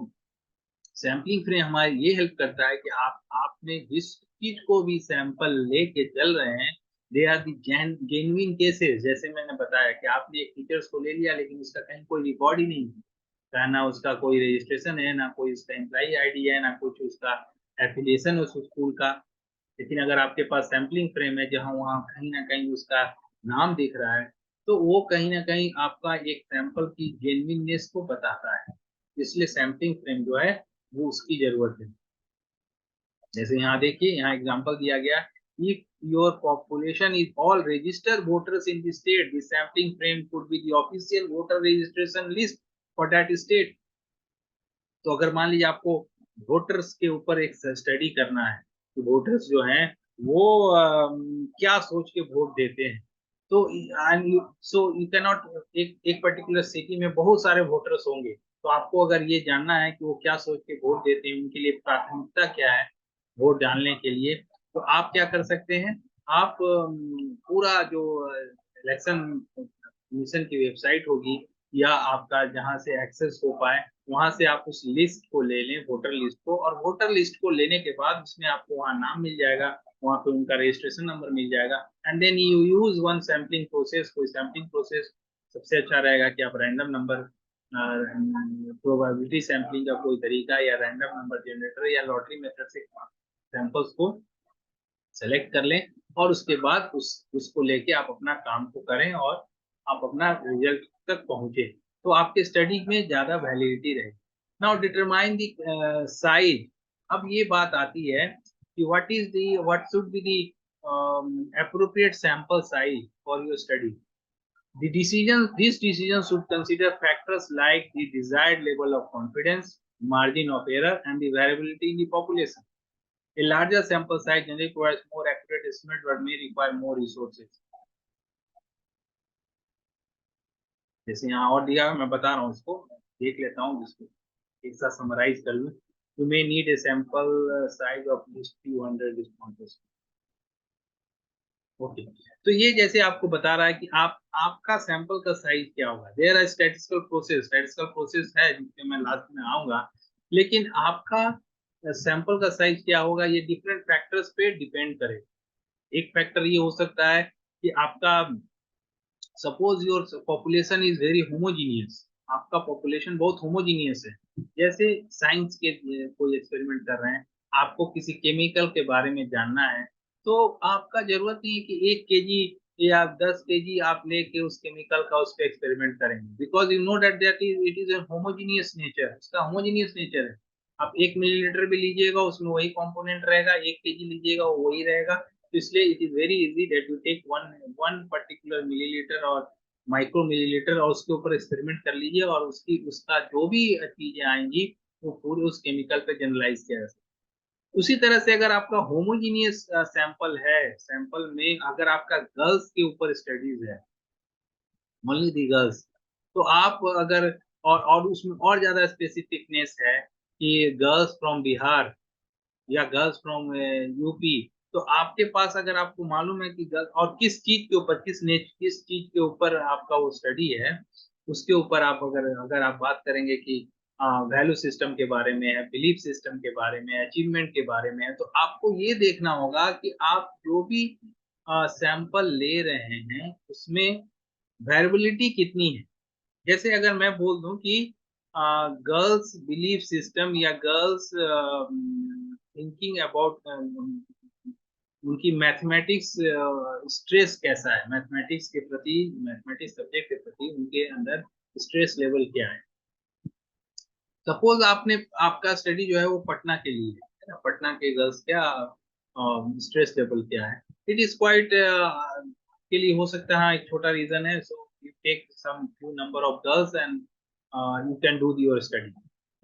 सैम्पलिंग फ्रेम हमारे ये हेल्प करता है कि आपने जिस चीज को भी सैंपल लेके चल रहे हैं, they are the genuine cases. जैसे मैंने बताया कि आपने एक टीचर्स को ले लिया लेकिन उसका कहीं कोई रिकॉर्ड ही नहीं है, ना उसका कोई रजिस्ट्रेशन है, ना कोई उसका एम्प्लॉई आईडी है, ना कुछ उसका एफिलिएशन उस स्कूल का। लेकिन अगर आपके पास सैम्पलिंग फ्रेम है जहाँ वहाँ कहीं ना कहीं उसका नाम दिख रहा है, तो वो कहीं ना कहीं आपका एक सैंपल की जेन्युइननेस को बताता है। इसलिए सैम्पलिंग फ्रेम जो है वो उसकी जरूरत है। जैसे यहाँ देखिए, यहाँ एग्जांपल दिया गया, if your population is all registered voters in the state, the sampling frame could be the official voter registration list for that state. तो अगर मान लीजिए आपको वोटर्स के ऊपर एक स्टडी करना है कि वोटर्स जो हैं वो क्या सोच के वोट देते हैं, तो सो यू कैन नॉट, एक पर्टिकुलर सिटी में बहुत सारे वोटर्स होंगे, तो आपको अगर ये जानना है कि वो क्या सोच के वोट देते हैं, उनके लिए प्राथमिकता क्या है वोट डालने के लिए, तो आप क्या कर सकते हैं, आप पूरा जो इलेक्शन कमीशन की वेबसाइट होगी या आपका जहां से एक्सेस हो पाए, वहां से आप उस लिस्ट को ले लें, वोटर लिस्ट को, और वोटर लिस्ट को लेने के बाद उसमें आपको वहाँ नाम मिल जाएगा, वहाँ पे उनका रजिस्ट्रेशन नंबर मिल जाएगा, and then you use one sampling process. कोई सैम्पलिंग प्रोसेस सबसे अच्छा रहेगा कि आप रैंडम नंबर प्रोबेबिलिटी सैम्पलिंग का कोई तरीका, या रैंडम नंबर जनरेटर या लॉटरी मेथड से सैंपल्स को सेलेक्ट कर लें, और उसके बाद उसको लेके आप अपना काम को करें और आप अपना रिजल्ट तक पहुंचे, तो आपके स्टडी में ज्यादा वैलिडिटी रहेगी। Now determine the size. अब ये बात आती है कि what should be the appropriate sample size for your study. This decision should consider factors like the desired level of confidence, margin of error, and the variability in the population. A larger sample size generally provides more accurate estimate but may require more resources. जैसे यहाँ और दिया है, मैं बता रहा हूँ इसको, देख लेता हूँ जिसको एक साथ समराइज कर लूँ। You may need a sample size of at least few hundred responses. Okay, तो ये जैसे आपको बता रहा है कि आपका सैंपल का साइज क्या होगा। देयर आर स्टैटिस्टिकल प्रोसेस है जिसमें मैं लास्ट में आऊंगा, लेकिन आपका सैंपल का साइज क्या होगा ये डिफरेंट फैक्टर्स पे डिपेंड करेगा। एक फैक्टर ये हो सकता है कि आपका, suppose your population is very homogeneous, आपका पॉपुलेशन बहुत होमोजीनियस है। जैसे साइंस के कोई एक्सपेरिमेंट कर रहे हैं, आपको किसी केमिकल के बारे में जानना है, तो आपका जरूरत नहीं है कि 1 केजी या 10 केजी आप लेके उस केमिकल का उस पर एक्सपेरिमेंट करेंगे, because you know that that is it is a homogeneous nature, उसका होमोजीनियस नेचर है। आप 1 मिलीलीटर भी लीजिएगा उसमें वही कंपोनेंट रहेगा, 1 केजी लीजिएगा वो वही रहेगा। तो इसलिए it is very easy that you take one one particular millilitre और माइक्रो मिलीलीटर और उसके ऊपर एक्सपेरिमेंट कर लीजिए, और उसका जो भी चीजें आएंगी वो पूरे उस केमिकल पे जनरलाइज किया जा सकता है। उसी तरह से अगर आपका होमोजीनियस सैंपल है, सैंपल में अगर आपका गर्ल्स के ऊपर स्टडीज है, ओनली दी गर्ल्स, तो आप अगर, और उसमें और ज्यादा स्पेसिफिकनेस है कि गर्ल्स फ्रॉम बिहार या गर्ल्स फ्रॉम यूपी, तो आपके पास अगर आपको मालूम है कि गर्ल और किस चीज के ऊपर, किस चीज के ऊपर आपका वो स्टडी है, उसके ऊपर आप अगर अगर आप बात करेंगे कि वैल्यू सिस्टम के बारे में है, बिलीफ सिस्टम के बारे में, अचीवमेंट के बारे में है, तो आपको ये देखना होगा कि आप जो भी सैंपल ले रहे हैं उसमें वेरिएबिलिटी कितनी है। जैसे अगर मैं बोल दूं कि गर्ल्स बिलीफ सिस्टम या गर्ल्स थिंकिंग अबाउट उनकी मैथमेटिक्स स्ट्रेस कैसा है, मैथमेटिक्स के प्रति, मैथमेटिक्स सब्जेक्ट के प्रति उनके अंदर स्ट्रेस लेवल क्या है। सपोज आपने, आपका स्टडी जो है वो पटना के लिए है ना, पटना के गर्ल्स क्या स्ट्रेस लेवल क्या है, इट इज क्वाइट के लिए हो सकता है, हाँ, एक छोटा रीजन है, so you take some few number of girls and you can do your study.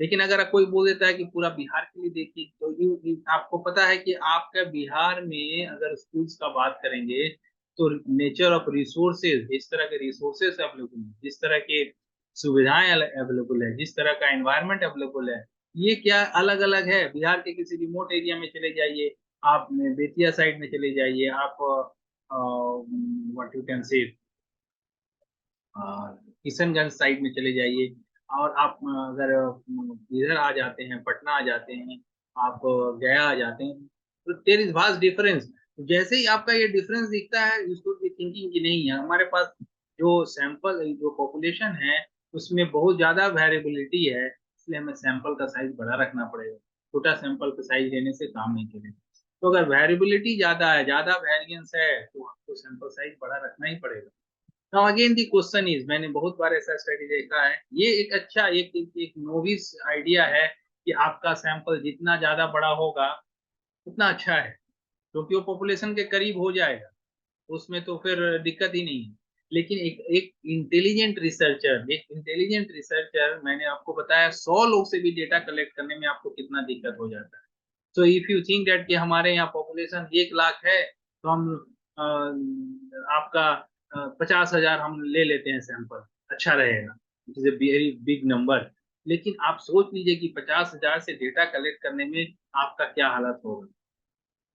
लेकिन अगर कोई बोल देता है कि पूरा बिहार के लिए देखिए, तो आपको पता है कि आपका बिहार में अगर स्कूल्स का बात करेंगे, तो नेचर ऑफ रिसोर्सेज, जिस तरह के रिसोर्सेज अवेलेबल है, जिस तरह के सुविधाएं अवेलेबल है, जिस तरह का एनवायरनमेंट अवेलेबल है, ये क्या अलग अलग है। बिहार के किसी रिमोट एरिया में चले जाइए, आप बेतिया साइड में चले जाइए, आप what you can say Kishanganj side में चले जाइए, और आप अगर इधर आ जाते हैं, पटना आ जाते हैं, आप गया आ जाते हैं, तो देयर इज वास्ट डिफरेंस। जैसे ही आपका ये डिफरेंस दिखता है, यू शुड बी थिंकिंग कि नहीं है हमारे पास जो सैंपल जो पॉपुलेशन है उसमें बहुत ज्यादा वेरिएबिलिटी है, इसलिए हमें सैंपल का साइज बड़ा रखना पड़ेगा। छोटा सैंपल का साइज लेने से काम नहीं चलेगा। तो अगर वेरिएबिलिटी ज्यादा है, ज्यादा वेरिएंस है, तो आपको सैंपल साइज बड़ा रखना ही पड़ेगा। Now again the question is, मैंने बहुत बार ऐसा स्टडी देखा है, ये एक अच्छा एक नोविस आइडिया है कि आपका सैंपल जितना ज्यादा बड़ा होगा उतना अच्छा है, क्योंकि वो पॉपुलेशन के करीब हो जाएगा, उसमें तो फिर दिक्कत ही नहीं है। लेकिन एक इंटेलिजेंट रिसर्चर मैंने आपको बताया 100 लोग से भी डेटा कलेक्ट करने में आपको कितना दिक्कत हो जाता है। So if you think that कि हमारे यहाँ पॉपुलेशन 1 लाख है, तो हम आपका 50,000 हम ले लेते हैं सैंपल, अच्छा रहेगा, it is a very big number. लेकिन आप सोच लीजिए कि 50,000 से डेटा कलेक्ट करने में आपका क्या हालत होगा।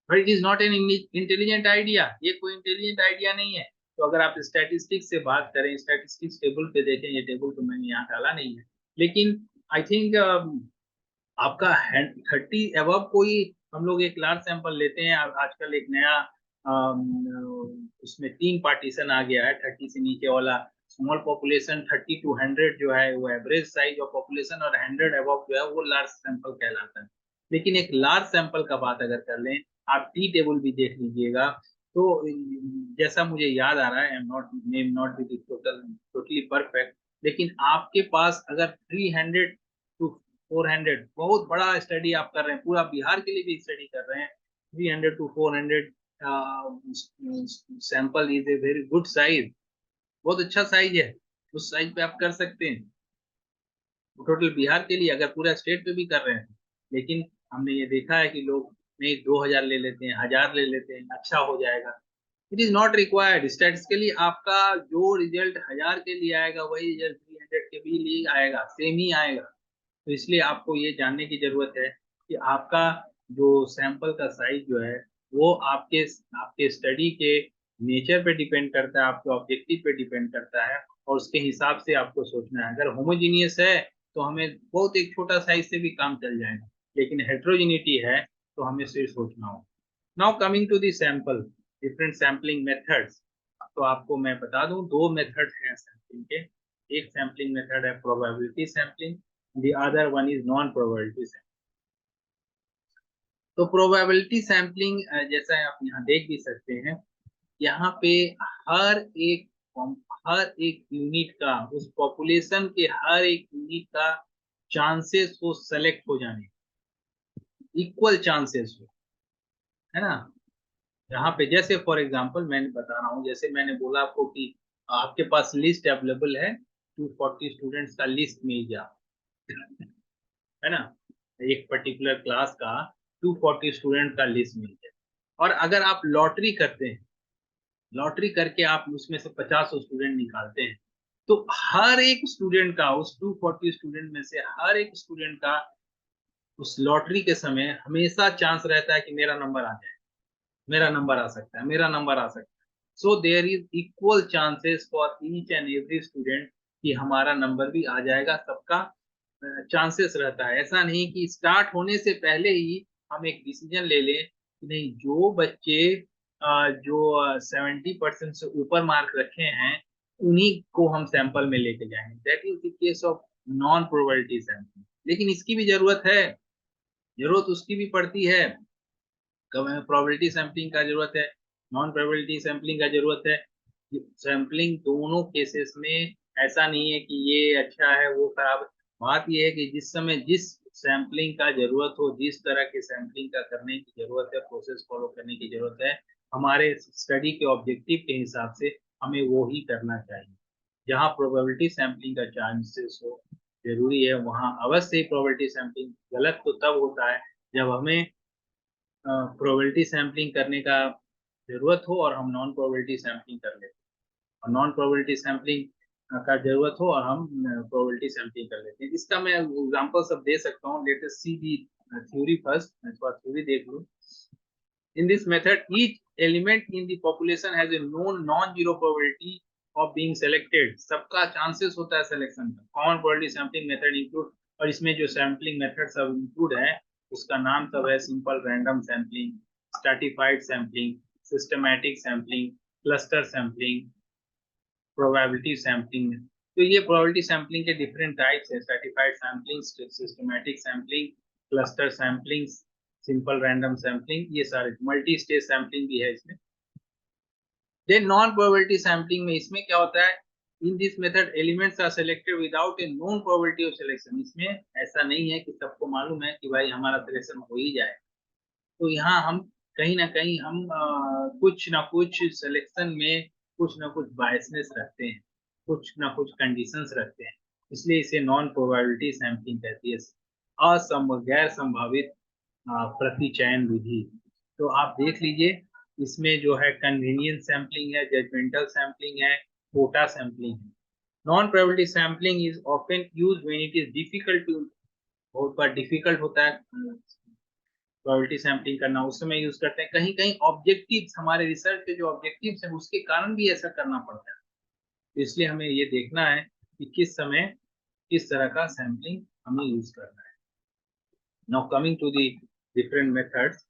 But it is not an intelligent idea, ये कोई इंटेलिजेंट आइडिया नहीं है। तो अगर आप स्टैटिस्टिक्स से बात करें, स्टैटिस्टिक्स टेबल पे देखें, ये टेबल तो मैंने यहाँ डाला नहीं है, लेकिन आई थिंक आपका 30 एबव कोई, हम लोग एक लार्ज सैंपल लेते हैं, आजकल एक नया उसमें 3 पार्टीशन आ गया है, 30 से नीचे वाला स्मॉल पॉपुलेशन, 30 to 100 जो है वो एवरेज साइज ऑफ पॉपुलेशन, और 100 एबव जो है वो लार्ज सैंपल कहलाता है। लेकिन एक लार्ज सैंपल का बात अगर कर लें, आप टी टेबल भी देख लीजिएगा, तो जैसा मुझे याद आ रहा है, नॉट बी टोटली परफेक्ट, लेकिन आपके पास अगर 300 टू 400, बहुत बड़ा स्टडी आप कर रहे हैं, पूरा बिहार के लिए भी स्टडी कर रहे हैं, 300 to 400 sample is a very good size, बहुत अच्छा साइज है, उस साइज पे आप कर सकते हैं टोटल बिहार के लिए, अगर पूरा स्टेट पे भी कर रहे हैं। लेकिन हमने ये देखा है कि लोग नहीं 2,000 ले लेते हैं, 1,000 ले लेते हैं, अच्छा हो जाएगा। It is not required, statistically आपका जो रिजल्ट 1,000 के लिए आएगा वही रिजल्ट 300 के भी लिए आएगा, सेम ही आएगा। तो इसलिए आपको ये जानने की जरूरत है कि आपका जो सैंपल का साइज जो है वो आपके आपके स्टडी के नेचर पे डिपेंड करता है, आपके ऑब्जेक्टिव पे डिपेंड करता है, और उसके हिसाब से आपको सोचना है। अगर होमोजीनियस है तो हमें बहुत एक छोटा साइज से भी काम चल जाएगा, लेकिन हेट्रोजिनिटी है तो हमें सिर्फ सोचना होगा। Now coming to the sample, different sampling methods. तो आपको मैं बता दूं, 2 मेथड हैं सैम्पलिंग के। एक सैम्पलिंग मेथड है probability sampling, the other one is non probability sampling। तो प्रोबेबिलिटी सैम्पलिंग जैसा आप यहाँ देख भी सकते हैं, यहाँ पे हर एक हर एक यूनिट का, उस पॉपुलेशन के हर एक यूनिट का चांसेस हो सेलेक्ट हो जाने, इक्वल चांसेस हो, है ना। यहाँ पे जैसे फॉर एग्जांपल मैंने बता रहा हूँ, जैसे मैंने बोला आपको कि आपके पास लिस्ट अवेलेबल है, 240 स्टूडेंट्स का लिस्ट मिल गया, है ना, एक पर्टिकुलर क्लास का 240 स्टूडेंट का लिस्ट मिल गया। और अगर आप लॉटरी करते हैं, लॉटरी करके आप उसमें से 50 स्टूडेंट निकालते हैं, तो हर एक स्टूडेंट का, उस 240 स्टूडेंट में से हर एक स्टूडेंट का उस लॉटरी के समय हमेशा चांस रहता है कि मेरा नंबर आ जाए, मेरा नंबर आ सकता है, मेरा नंबर आ सकता है। So there is equal chances for each and every student कि हमारा नंबर भी आ जाएगा, सबका चांसेस रहता है। ऐसा नहीं कि स्टार्ट होने से पहले ही हम एक डिसीजन ले लें कि नहीं, जो बच्चे जो 70% से ऊपर मार्क रखे हैं उन्हीं को हम सैंपल में लेके जाएंगे, that is the case of non probability sampling. लेकिन इसकी भी जरूरत है, जरूरत उसकी भी पड़ती है, कब हमें प्रोबेबिलिटी सैंपलिंग का जरूरत है, नॉन प्रोबेबिलिटी सैंपलिंग का जरूरत है। सैंपलिंग दोनों केसेस में ऐसा नहीं है कि ये अच्छा है वो खराब है। बात ये है कि जिस समय जिस सैंपलिंग का जरूरत हो, जिस तरह के सैंपलिंग का करने की जरूरत है, प्रोसेस फॉलो करने की जरूरत है, हमारे स्टडी के ऑब्जेक्टिव के हिसाब से हमें वो ही करना चाहिए। जहाँ प्रोबेबिलिटी सैंपलिंग का चांसेस हो जरूरी है, वहाँ अवश्य ही प्रोबेबिलिटी सैंपलिंग। गलत तो तब होता है जब हमें प्रोबेबिलिटी सैंपलिंग करने का जरूरत हो और हम नॉन प्रोबेबिलिटी सैंपलिंग कर लेते हैं, और नॉन प्रोबेबिलिटी सैंपलिंग का जरूरत हो और हम प्रोबेबिलिटी सैंपलिंग कर लेते हैं। इसका मैं एग्जांपल सब दे सकता हूँ। लेट अस सी दी थ्योरी फर्स्ट, मैं थोड़ा थ्योरी देख लूँ। In this method, each element in the population has a known non-zero probability of being selected, सबका चांसेस होता है सिलेक्शन का। Common probability sampling method include, और इसमें जो सैम्पलिंग मेथड सब इंक्लूड है उसका नाम सब है simple random sampling, stratified sampling, systematic sampling, cluster sampling, probability sampling. तो ये प्रोबेबिलिटी सैम्पलिंग के डिफरेंट टाइप्स है, stratified sampling, systematic sampling, cluster sampling, simple random sampling, ये सारे मल्टी स्टेज सैम्पलिंग भी है इसमें। देन नॉन प्रोबेबिलिटी सैम्पलिंग में इसमें क्या होता है, in this method elements are selected without a known probability of selection. इसमें ऐसा नहीं है कि सबको मालूम है कि भाई हमारा सिलेक्शन हो ही जाए, तो यहाँ हम कहीं ना कहीं हम कुछ ना कुछ सिलेक्शन में कुछ ना कुछ बायसनेस रखते हैं, कुछ ना कुछ कंडीशंस रखते हैं, इसलिए इसे नॉन प्रोबेबिलिटी सैम्पलिंग कहती है, गैर संभावित प्रतिचयन विधि। तो आप देख लीजिए, इसमें जो है कन्वीनियंस सैम्पलिंग है, जजमेंटल सैम्पलिंग है, कोटा सैम्पलिंग है। Non probability sampling is often use when it is difficult to, बहुत बार डिफिकल्ट होता है प्रोबेबिलिटी सैम्पलिंग करना, उस समय यूज करते हैं। कहीं कहीं ऑब्जेक्टिव्स, हमारे रिसर्च के जो ऑब्जेक्टिव्स हैं उसके कारण भी ऐसा करना पड़ता है, तो इसलिए हमें ये देखना है कि किस समय किस तरह का सैम्पलिंग हमें यूज करना है। Now coming to the different methods.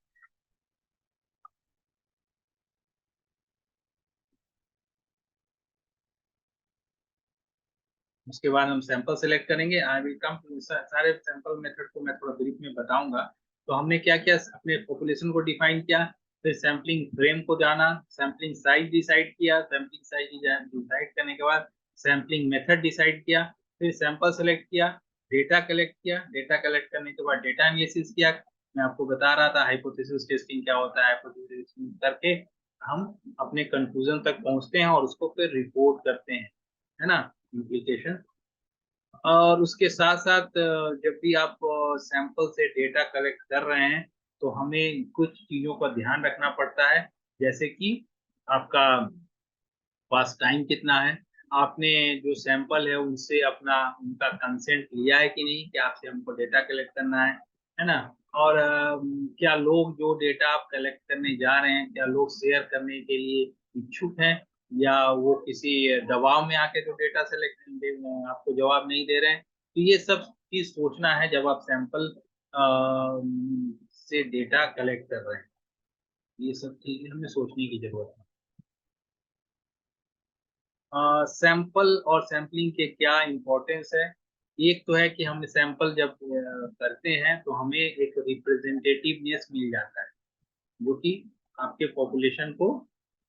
उसके बाद हम सैंपल सेलेक्ट करेंगे। आई विल कम टू सारे सैंपल मेथड को मैं थोड़ा ब्रीफ में बताऊंगा। तो हमने क्या किया, अपने पॉपुलेशन को डिफाइन किया, फिर सैम्पलिंग फ्रेम को जाना, सैम्पलिंग साइज डिसाइड किया, सैम्पलिंग साइज डिसाइड करने के बाद सैम्पलिंग मेथड डिसाइड किया, फिर सैंपल सेलेक्ट किया, डेटा कलेक्ट किया, डेटा कलेक्ट करने के बाद डेटा एनालिसिस किया। मैं आपको बता रहा था हाइपोथेसिस टेस्टिंग क्या होता है, हाइपोथेसिस टेस्टिंग करके हम अपने कंक्लूजन तक पहुंचते हैं और उसको फिर रिपोर्ट करते हैं, है ना, इम्प्लीकेशन। और उसके साथ साथ जब भी आप सैंपल से डेटा कलेक्ट कर रहे हैं तो हमें कुछ चीजों का ध्यान रखना पड़ता है, जैसे कि आपका पास टाइम कितना है, आपने जो सैंपल है उनसे अपना उनका कंसेंट लिया है कि नहीं कि आपसे हमको डेटा कलेक्ट करना है ना। और क्या लोग जो डेटा आप कलेक्ट करने जा रहे हैं, क्या लोग शेयर करने के लिए इच्छुक हैं, या वो किसी दबाव में आके जो डेटा सेलेक्ट आपको जवाब नहीं दे रहे हैं। तो ये सब चीज सोचना है जब आप सैंपल से डेटा कलेक्ट कर रहे हैं, ये सब चीजें हमें सोचने की जरूरत है। सैंपल और सैम्पलिंग के क्या इम्पोर्टेंस है। एक तो है कि हम सैंपल जब करते हैं तो हमें एक रिप्रेजेंटेटिवनेस मिल जाता है, जो कि आपके पॉपुलेशन को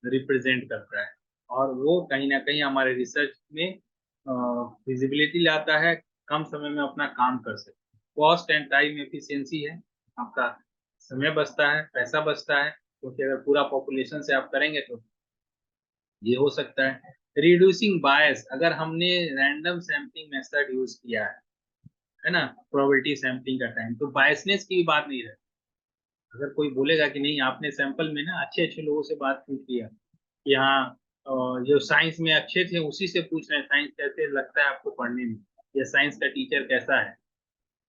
रिप्रेजेंट करता है, और वो कहीं ना कहीं हमारे रिसर्च में विजिबिलिटी लाता है, कम समय में अपना काम कर सकते हैं। कॉस्ट एंड टाइम एफिशिएंसी है, आपका समय बचता है, पैसा बचता है, क्योंकि अगर पूरा पॉपुलेशन से आप करेंगे तो ये हो सकता है। रिड्यूसिंग बायस, अगर हमने रैंडम सैम्पलिंग मेथड यूज किया है ना, प्रोबेबिलिटी सैम्पलिंग का टाइम, तो बायसनेस की भी बात नहीं रहती। अगर कोई बोलेगा कि नहीं आपने सैंपल में ना अच्छे अच्छे लोगों से बात पूछ लिया कि हाँ जो साइंस में अच्छे थे उसी से पूछ रहे हैं साइंस कैसे लगता है आपको पढ़ने में, या साइंस का टीचर कैसा है।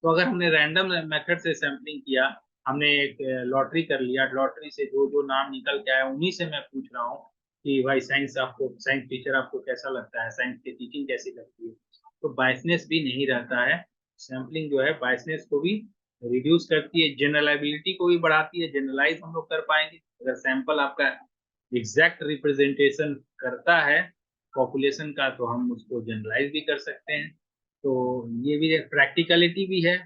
तो अगर हमने रैंडम मेथड से सैम्पलिंग किया, हमने एक लॉटरी कर लिया, लॉटरी से जो जो नाम निकल के आया उन्हीं से मैं पूछ रहा हूँ कि भाई साइंस आपको, साइंस टीचर आपको कैसा लगता है, साइंस की टीचिंग कैसी लगती है, तो बायसनेस भी नहीं रहता है। सैम्पलिंग जो है बायसनेस को भी रिड्यूस करती है, जनरलाइबिलिटी को भी बढ़ाती है, जनरलाइज हम लोग कर पाएंगे अगर सैंपल आपका एग्जैक्ट रिप्रेजेंटेशन करता है पॉपुलेशन का, तो हम उसको जनरलाइज भी कर सकते हैं। तो ये भी एक प्रैक्टिकलिटी भी है,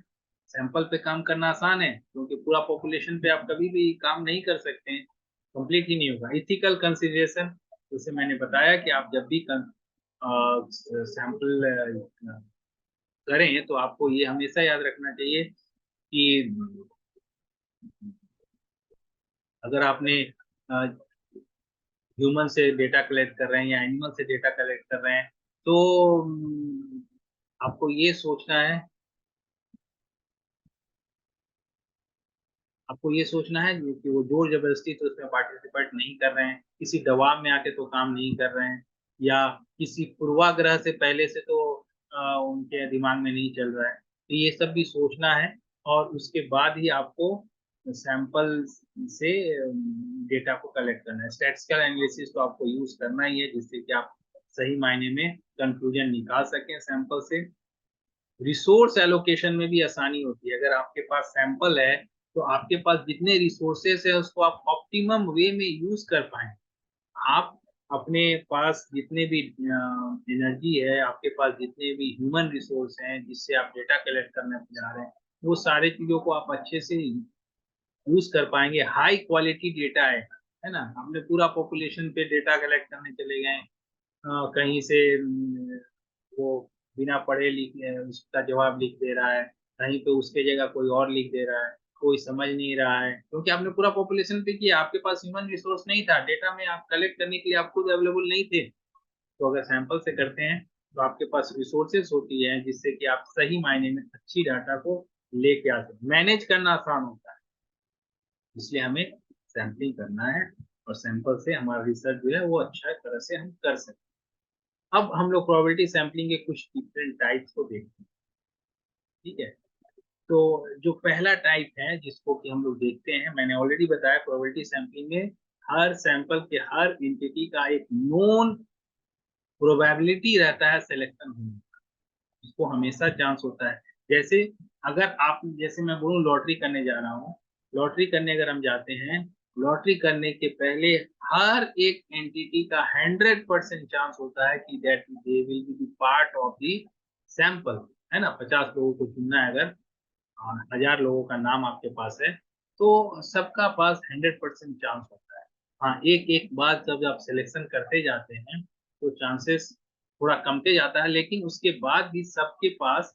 सैंपल पे काम करना आसान है क्योंकि पूरा पॉपुलेशन पे आप कभी भी काम नहीं कर सकते हैं, कंप्लीट ही नहीं होगा। इथिकल कंसिडरेशन, जैसे मैंने बताया कि आप जब भी सैंपल करें तो आपको ये हमेशा याद रखना चाहिए कि अगर आपने ह्यूमन से डेटा कलेक्ट कर रहे हैं या एनिमल से डेटा कलेक्ट कर रहे हैं, तो आपको ये सोचना है, आपको ये सोचना है कि वो जोर जबरदस्ती तो उसमें पार्टिसिपेट नहीं कर रहे हैं, किसी दबाव में आके तो काम नहीं कर रहे हैं, या किसी पूर्वाग्रह से पहले से तो उनके दिमाग में नहीं चल रहा है। तो ये सब भी सोचना है, और उसके बाद ही आपको सैंपल से डेटा को कलेक्ट करना है। स्टैटिस्टिकल एनालिसिस तो आपको यूज करना ही है, जिससे कि आप सही मायने में कंक्लूजन निकाल सकें सैंपल से। रिसोर्स एलोकेशन में भी आसानी होती है। अगर आपके पास सैंपल है तो आपके पास जितने रिसोर्सेस है उसको आप ऑप्टिमम वे में यूज कर पाए। आप अपने पास जितने भी एनर्जी है, आपके पास जितने भी ह्यूमन रिसोर्स हैं जिससे आप डेटा कलेक्ट करने जा रहे हैं, वो सारे चीजों को आप अच्छे से यूज कर पाएंगे। हाई क्वालिटी डेटा है ना। हमने पूरा पॉपुलेशन पे डेटा कलेक्ट करने चले गए, कहीं से वो बिना पढ़े लिखे उसका जवाब लिख दे रहा है, कहीं पे उसके जगह कोई और लिख दे रहा है, कोई समझ नहीं रहा है, क्योंकि आपने पूरा पॉपुलेशन पे किया, आपके पास ह्यूमन रिसोर्स नहीं था, डेटा में आप कलेक्ट करने के लिए आप खुद अवेलेबल नहीं थे। तो अगर सैंपल से करते हैं तो आपके पास रिसोर्सेज होती है जिससे कि आप सही मायने में अच्छी डाटा को लेके आ सकते। मैनेज करना आसान होता है, इसलिए हमें सैम्पलिंग करना है और सैंपल से हमारा रिसर्च जो है वो अच्छा तरह से हम कर सकते हैं। अब हम लोग प्रोबेबिलिटी सैंपलिंग के कुछ डिफरेंट टाइप्स को देखते हैं। ठीक है, तो जो पहला टाइप है जिसको कि हम लोग देखते हैं, मैंने ऑलरेडी बताया प्रोबेबिलिटी सैंपलिंग में हर सैंपल के हर एंटिटी का एक नोन प्रोबेबिलिटी रहता है सिलेक्शन होने का, इसको हमेशा चांस होता है। जैसे अगर आप, जैसे मैं बोलूं लॉटरी करने जा रहा हूँ, लॉटरी करने अगर हम जाते हैं, लॉटरी करने के पहले हर एक एंटिटी का 100% चांस होता है कि that they will B part of the sample, है ना। 50 लोगों को चुनना है अगर, 1000 लोगों का नाम आपके पास है, तो सबका पास 100% चांस होता है। हाँ, एक एक बार जब आप सिलेक्शन करते जाते हैं तो चांसेस थोड़ा कमते जाता है, लेकिन उसके बाद भी सबके पास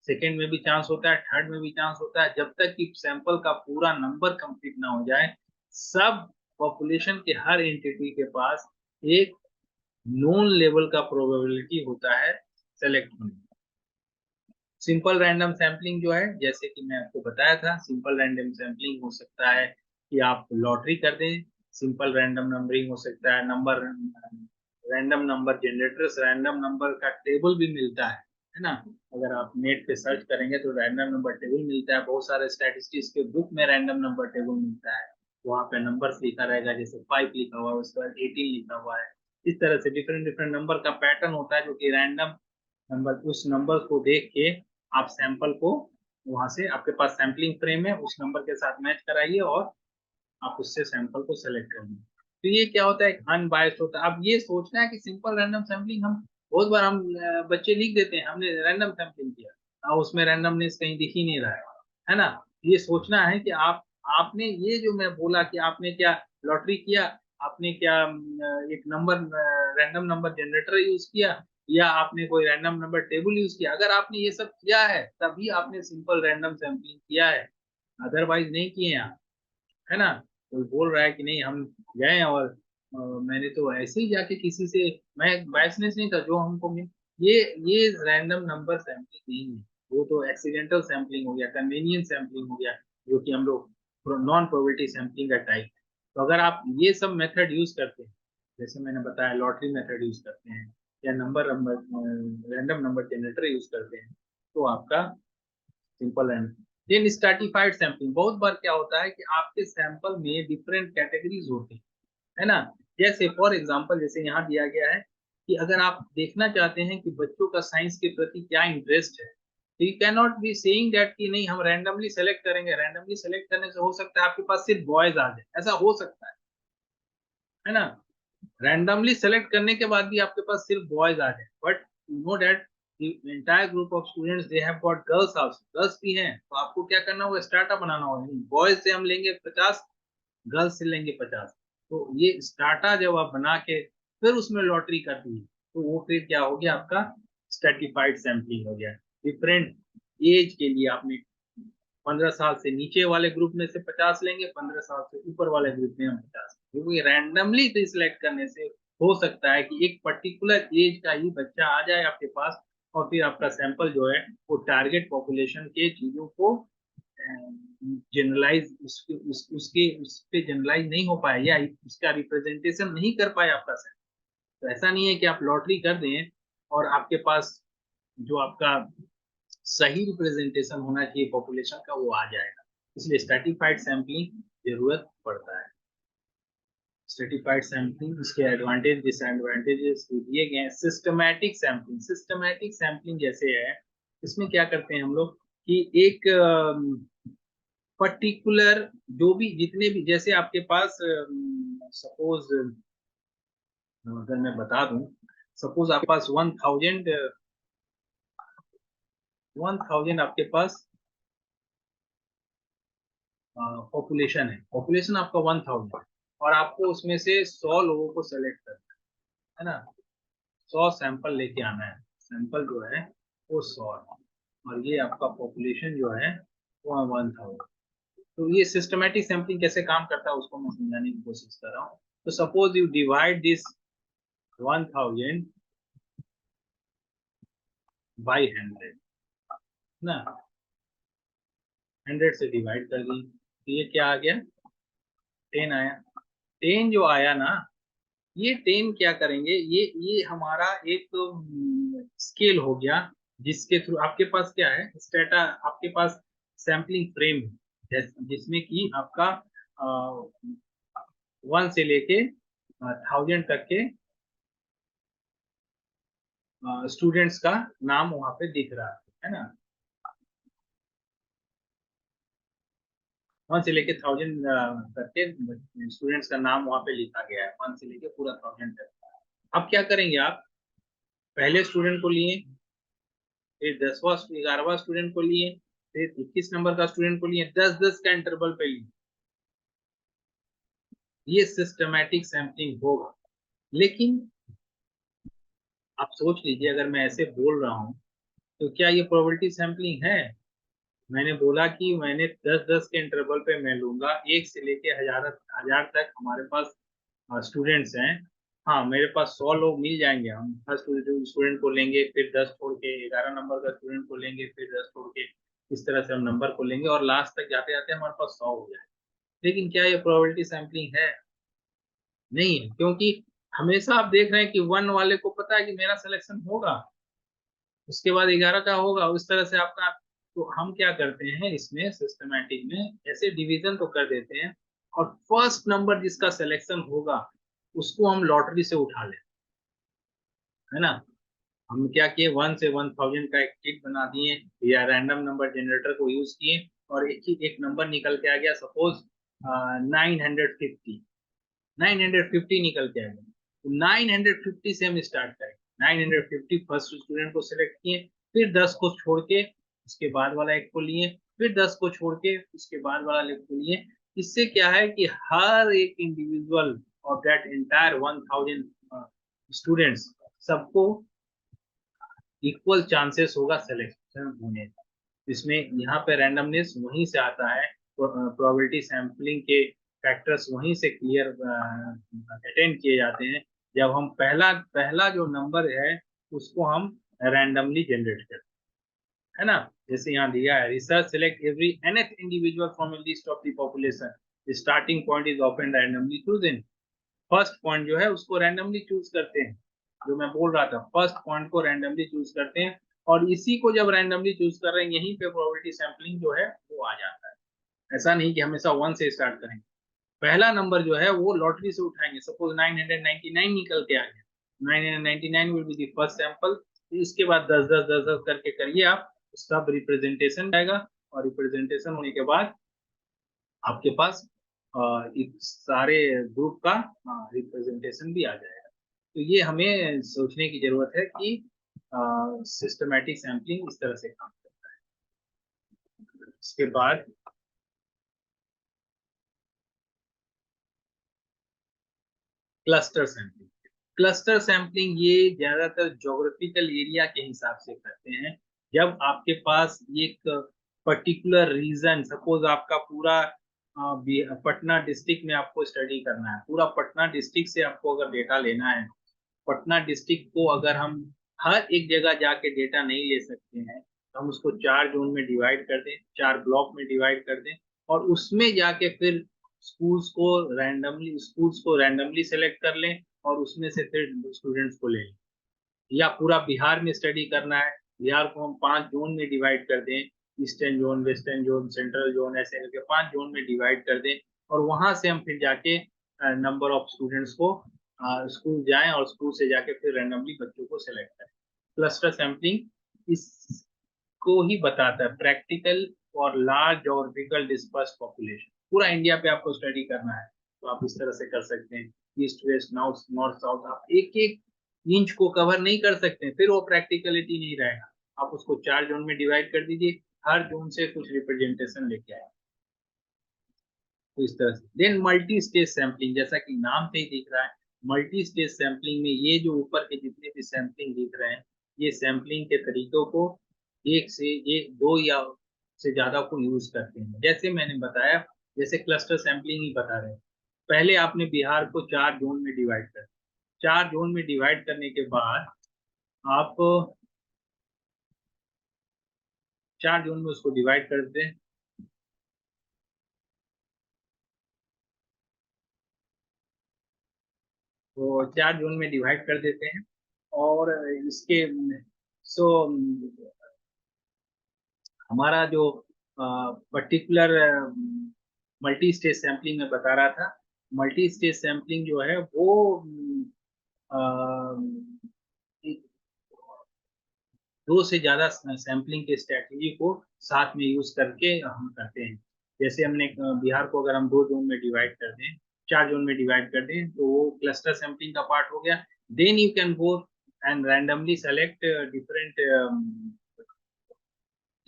सेकंड में भी चांस होता है, थर्ड में भी चांस होता है, जब तक कि सैंपल का पूरा नंबर कंप्लीट ना हो जाए। सब पॉपुलेशन के हर एंटिटी के पास एक नोन लेवल का प्रोबेबिलिटी होता है सेलेक्ट होने का। सिंपल रैंडम सैम्पलिंग जो है, जैसे कि मैं आपको बताया था, सिंपल रैंडम सैम्पलिंग हो सकता है कि आप लॉटरी कर दें। सिंपल रैंडम नंबरिंग हो सकता है, number random number generators, random number का टेबल भी मिलता है ना। अगर आप नेट पे सर्च करेंगे तो रैंडम नंबर टेबल मिलता है, बहुत सारे स्टैटिस्टिक्स के बुक में रैंडम नंबर टेबल मिलता है। वहाँ पे नंबर्स लिखा रहेगा, जैसे 5 लिखा हुआ है, उसके बाद 18 लिखा हुआ है। इस तरह से डिफरेंट डिफरेंट नंबर का पैटर्न होता है जो कि रैंडम नंबर, उस नंबर को देख के आप सैंपल को वहां से, आपके पास सैंपलिंग फ्रेम है, उस नंबर के साथ मैच कराइए और आप उससे सैंपल को सेलेक्ट करिए। तो ये क्या होता है, एक अनबायस्ड होता है। अब ये सोचना है कि सिंपल रैंडम सैंपलिंग, हम बहुत बार हम बच्चे लिख देते हैं हमने रैंडम सैंपलिंग किया, और उसमें रैंडमनेस कहीं दिख ही नहीं रहा है ना। ये सोचना है कि आप, आपने ये जो मैं बोला कि आपने क्या लॉटरी किया, आपने क्या एक number random number generator use किया, या आपने कोई रैंडम नंबर टेबल यूज किया। अगर आपने ये सब किया है तभी आपने सिंपल रैंडम सैंपलिंग किया है, अदरवाइज नहीं किए हैं आप, है ना। कोई बोल रहा है कि नहीं हम गए और मैंने तो ऐसे ही जाके किसी से, मैं बायसनेस नहीं था जो हमको मिल, ये ये रैंडम नंबर सैंपलिंग नहीं है, वो तो एक्सीडेंटल सैंपलिंग हो गया, कन्वीनियंस सैंपलिंग हो गया, जो कि हम लोग नॉन प्रोबेबिलिटी सैंपलिंग का टाइप है। तो अगर आप ये सब मेथड यूज करते हैं, जैसे मैंने बताया लॉटरी मेथड यूज करते हैं, या number number random number generator use करते हैं, तो आपका simple random. Then stratified sampling, बहुत बार क्या होता है कि आपके सैंपल में डिफरेंट कैटेगरीज होते हैं, है ना। जैसे फॉर एग्जांपल, जैसे यहाँ दिया गया है कि अगर आप देखना चाहते हैं कि बच्चों का साइंस के प्रति क्या इंटरेस्ट है, तो you can not be saying that कि नहीं हम रैंडमली सेलेक्ट करेंगे। रैंडमली सेलेक्ट करने से हो सकता है आपके पास सिर्फ बॉयज आ जाए, ऐसा हो सकता है ना। रैंडमली सेलेक्ट करने के बाद भी आपके पास सिर्फ बॉयज आ जाए, but you know that the entire group of students they have got girls also, girls भी हैं, तो आपको क्या करना होगा, स्टार्टअप बनाना होगा। बॉयज से हम लेंगे 50, गर्ल्स से लेंगे 50। तो ये स्टार्टा जब आप बना के फिर उसमें लॉटरी कर दी, तो वो फिर क्या हो गया, आपका स्ट्रेटिफाइड सैंपलिंग हो गया। डिफरेंट एज के लिए आपने 15 साल से नीचे वाले ग्रुप में से 50 लेंगे, 15 साल से ऊपर वाले ग्रुप में हम 50, क्योंकि रैंडमली सिलेक्ट करने से हो सकता है कि एक पर्टिकुलर एज का ही बच्चा आ जाए आपके पास, और फिर आपका सैंपल जो है वो टारगेट पॉपुलेशन के चीजों को जनरलाइज, उस पे जनरलाइज नहीं हो पाए, या उसका रिप्रेजेंटेशन नहीं कर पाए आपका सैंपल। तो ऐसा नहीं है कि आप लॉटरी कर दें और आपके पास जो आपका सही रिप्रेजेंटेशन होना चाहिए पॉपुलेशन का वो आ जाएगा। इसलिए स्ट्रैटिफाइड सैंपलिंग जरूरत पड़ता है। स्ट्रेटिफाइड सैम्पलिंग, इसके एडवांटेज डिसएडवांटेजेस दिए गए हैं। सिस्टमैटिक सैम्पलिंग, सिस्टमैटिक सैम्पलिंग जैसे है, इसमें क्या करते हैं हम लोग कि एक पर्टिकुलर जो भी जितने भी, जैसे आपके पास सपोज अगर मैं बता दूं, सपोज आपके पास 1000 आपके पास पॉपुलेशन है, पॉपुलेशन आपका 1000 और आपको उसमें से 100 लोगों को सेलेक्ट करना है ना, 100 सैंपल लेके आना है, सैंपल जो है वो 100 है, और ये आपका पॉपुलेशन जो है वो 1000। तो ये सिस्टमैटिक सैम्पलिंग कैसे काम करता है उसको मैं समझाने की कोशिश कर रहा हूँ। तो suppose you divide this 1000 by 100 ना, 100 से डिवाइड कर दी, तो ये क्या आ गया, 10 आया। 10 जो आया ना, ये 10 क्या करेंगे, ये हमारा एक स्केल हो गया, जिसके थ्रू आपके पास क्या है, स्टेटा, आपके पास सैम्पलिंग फ्रेम है, जिसमें कि आपका 1 से लेके 1000 तक के स्टूडेंट्स का नाम वहां पे दिख रहा है ना, 1 से लेके 1000 तक के स्टूडेंट्स का नाम वहां पे लिखा गया है, 1 से लेके पूरा 1000 तक। अब क्या करेंगे आप, पहले स्टूडेंट को लिए, फिर 10वां 11वां स्टूडेंट को लिए, फिर 21 नंबर का स्टूडेंट को लिए, 10-10 का इंटरवल पे लिए, ये सिस्टमैटिक सैम्पलिंग होगा। लेकिन आप सोच लीजिए, अगर मैं ऐसे बोल रहा हूँ तो क्या ये प्रोबेबिलिटी सैम्पलिंग है? मैंने बोला कि मैंने 10-10 के इंटरवल पे मैं लूंगा, 1 से लेके हजार हजार तक हमारे पास स्टूडेंट्स हैं। हाँ, मेरे पास 100 लोग मिल जाएंगे, हम फर्स्ट स्टूडेंट को लेंगे, फिर 10 छोड़ के 11 नंबर का स्टूडेंट को लेंगे, फिर 10 छोड़ के, इस तरह से हम नंबर को लेंगे और लास्ट तक जाते जाते हमारे पास 100 हो जाए। लेकिन क्या ये प्रोबेबिलिटी सैम्पलिंग है? नहीं है, क्योंकि हमेशा आप देख रहे हैं कि 1 वाले को पता है कि मेरा सिलेक्शन होगा, उसके बाद 11 का होगा, उस तरह से आपका। तो हम क्या करते हैं इसमें सिस्टमैटिक में, ऐसे डिवीजन तो कर देते हैं, और फर्स्ट नंबर जिसका सिलेक्शन होगा उसको हम लॉटरी से उठा लें, है ना। हम क्या किए, 1 से 1000 का एक किट बना दिए, या रैंडम नंबर जनरेटर को यूज किए, और एक नंबर निकल के आ गया, सपोज 950, 950 निकल के आ गया, तो 950 से हम स्टार्ट करेंगे। 950 फर्स्ट स्टूडेंट को सिलेक्ट किए, फिर 10 को छोड़ के उसके बाद वाला एक को लिए, फिर 10 को छोड़ के उसके बाद वाला एक को लिए। इससे क्या है कि हर एक individual of that entire 1000 students, सबको इक्वल चांसेस होगा सिलेक्शन होने का। इसमें यहाँ पे रैंडमनेस वहीं से आता है, प्रोबेबिलिटी सैम्पलिंग के फैक्टर्स वहीं से क्लियर अटेंड किए जाते हैं, जब हम पहला पहला जो नंबर है उसको हम रैंडमली जनरेट करते हैं, है ना। जैसे यहाँ दिया है, research select every nth individual from a list of the population, starting point is often randomly chosen. First point जो है उसको रैंडमली चूज करते हैं, जो मैं बोल रहा था, फर्स्ट पॉइंट को रैंडमली चूज करते हैं, और इसी को जब रैंडमली चूज कर रहे हैं, यहीं पे प्रोबेबिलिटी सैम्पलिंग जो है वो आ जाता है। ऐसा नहीं कि हमेशा 1 से स्टार्ट करेंगे, पहला नंबर जो है वो लॉटरी से उठाएंगे, सपोज 999 निकल के आ गया, 999 will be the first sample. इसके बाद 10 10 10 10 करके करिए आप, सब रिप्रेजेंटेशन आएगा, और रिप्रेजेंटेशन होने के बाद आपके पास एक सारे ग्रुप का रिप्रेजेंटेशन भी आ जाएगा। तो ये हमें सोचने की जरूरत है कि सिस्टमैटिक सैम्पलिंग इस तरह से काम करता है। इसके बाद क्लस्टर सैम्पलिंग, क्लस्टर सैम्पलिंग ये ज्यादातर ज्योग्राफिकल एरिया के हिसाब से करते हैं। जब आपके पास एक पर्टिकुलर रीजन, सपोज आपका पूरा पटना डिस्ट्रिक्ट में आपको स्टडी करना है, पूरा पटना डिस्ट्रिक्ट से आपको अगर डेटा लेना है, पटना डिस्ट्रिक्ट को अगर हम हर एक जगह जाके डेटा नहीं ले सकते हैं, तो हम उसको 4 जोन में डिवाइड कर दें, 4 ब्लॉक में डिवाइड कर दें, और उसमें जाके फिर स्कूल्स को रैंडमली सेलेक्ट कर लें, और उसमें से फिर स्टूडेंट्स को ले लें। या पूरा बिहार में स्टडी करना है, बिहार को हम 5 जोन में डिवाइड कर दें, eastern zone, western zone, central zone, ऐसे करके 5 जोन में डिवाइड कर दें, और वहां से हम फिर जाके नंबर ऑफ स्टूडेंट्स को स्कूल जाएं और स्कूल से जाके फिर रैंडमली बच्चों को सिलेक्ट करें। क्लस्टर सैम्पलिंग इसको ही बताता है, प्रैक्टिकल और लार्ज जोग्राफिकल डिस्पर्स पॉपुलेशन। पूरा इंडिया पे आपको स्टडी करना है तो आप इस तरह से कर सकते हैं, east west north north south. आप एक एक इंच को कवर नहीं कर सकते, फिर वो प्रैक्टिकलिटी नहीं रहेगा। आप उसको 4 जोन में डिवाइड कर दीजिए, हर जोन से कुछ रिप्रेजेंटेशन लेके आए, तो इस तरह से। देन मल्टी स्टेज सैंपलिंग, जैसा कि नाम से ही दिख रहा है, मल्टी स्टेज सैंपलिंग में ये जो ऊपर के जितने भी सैंपलिंग दिख रहे हैं, ये सैंपलिंग के तरीकों को एक से एक, दो या से ज्यादा को यूज करते हैं। जैसे मैंने बताया, जैसे क्लस्टर सैंपलिंग ही बता रहे हैं, पहले आपने बिहार को 4 जोन में डिवाइड कर, 4 जोन में डिवाइड करने के बाद आप 4 जोन में उसको डिवाइड करते हैं। तो 4 जोन में डिवाइड कर देते हैं, और इसके सो हमारा जो पर्टिकुलर मल्टी स्टेज सैंपलिंग में बता रहा था, मल्टी स्टेज सैंपलिंग जो है वो अ, दो से ज्यादा सैंपलिंग के स्ट्रेटजी को साथ में यूज करके हम करते हैं। जैसे हमने बिहार को अगर हम 2 जोन में डिवाइड कर दें, 4 जोन में डिवाइड कर दें, तो वो क्लस्टर सैंपलिंग का पार्ट हो गया। Then you can go and randomly select different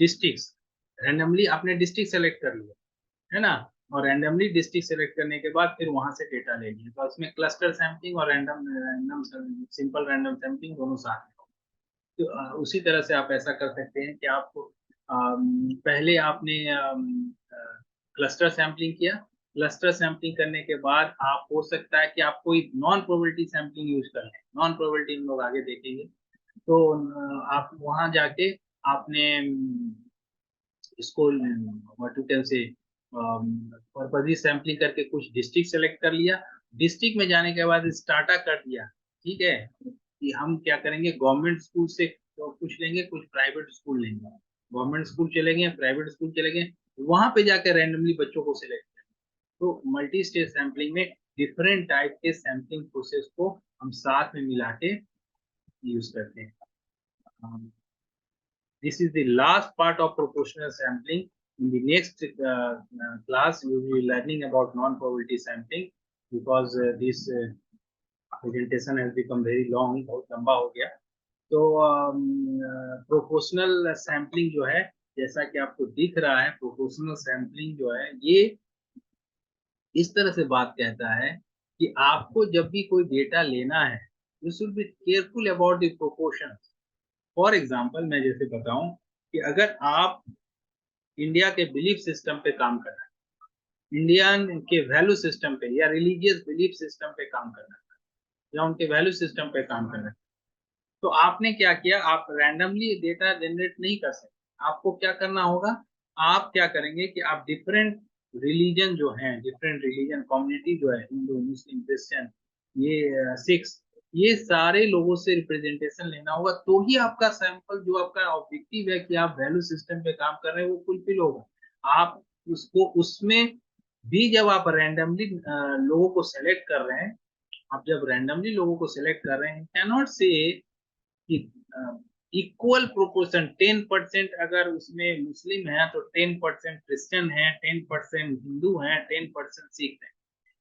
districts. Randomly आपने डिस्ट्रिक्ट सेलेक्ट कर लिया है ना, और रैंडमली डिस्ट्रिक्ट सेलेक्ट करने के बाद फिर वहां से डेटा ले लिया, तो इसमें क्लस्टर सैंपलिंग और random random simple random sampling दोनों साथ में। तो उसी तरह से आप ऐसा कर सकते हैं कि आपको पहले आपने क्लस्टर सैंपलिंग किया, क्लस्टर सैंपलिंग करने के बाद आप, हो सकता है कि आप कोई नॉन प्रोबेबिलिटी सैंपलिंग यूज कर लें। नॉन प्रोबेबिलिटी हम लोग आगे देखेंगे। तो आप वहां जाके आपने इसको what you can say पर्पजी sampling करके कुछ डिस्ट्रिक्ट सेलेक्ट कर लिया। डिस्ट्रिक्ट में जाने के बाद स्टार्टा कर दिया, ठीक है, कि हम क्या करेंगे, गवर्नमेंट स्कूल से तो कुछ लेंगे, कुछ प्राइवेट स्कूल लेंगे, गवर्नमेंट स्कूल चलेंगे, प्राइवेट स्कूल चलेंगे, वहां पे जाकर रैंडमली बच्चों को सिलेक्ट करें। तो मल्टी स्टेज सैंपलिंग में डिफरेंट टाइप के सैंपलिंग प्रोसेस को हम साथ में मिला के यूज करते हैं। This is the last part of proportional sampling. In the next class, we will be learning about non-probability sampling, because this presentation has become very long, बहुत लंबा हो गया। तो प्रोपोर्शनल सैम्पलिंग जो है, जैसा कि आपको दिख रहा है, प्रोपोर्शनल सैम्पलिंग जो है ये इस तरह से बात कहता है कि आपको जब भी कोई डेटा लेना है, you should be careful about the proportion. For example मैं जैसे बताऊं कि अगर आप इंडिया के बिलीफ सिस्टम पे काम करना है, इंडियन के वैल्यू सिस्टम पे या रिलीजियस बिलीफ सिस्टम पे काम करना है, या उनके वैल्यू सिस्टम पे काम करना है, तो आपने क्या किया, आप रैंडमली डेटा जनरेट नहीं कर सकते। आपको क्या करना होगा, आप क्या करेंगे कि आप डिफरेंट रिलीजन जो हैं, डिफरेंट रिलीजन कम्युनिटी जो है, हिंदू मुस्लिम क्रिश्चियन, ये सिक्स, ये सारे लोगों से रिप्रेजेंटेशन लेना होगा, तो ही आपका सैंपल जो आपका ऑब्जेक्टिव है कि आप वैल्यू सिस्टम पे काम कर रहे हैं वो फुलफिल होगा। आप उसको उसमें भी जब आप रैंडमली लोगों को सेलेक्ट कर रहे हैं, आप जब रैंडमली लोगों को सिलेक्ट कर रहे हैं, कैनॉट से कि इक्वल प्रोपोर्शन 10% अगर उसमें मुस्लिम है तो 10% क्रिश्चियन है, 10% हिंदू है, 10% सिख है।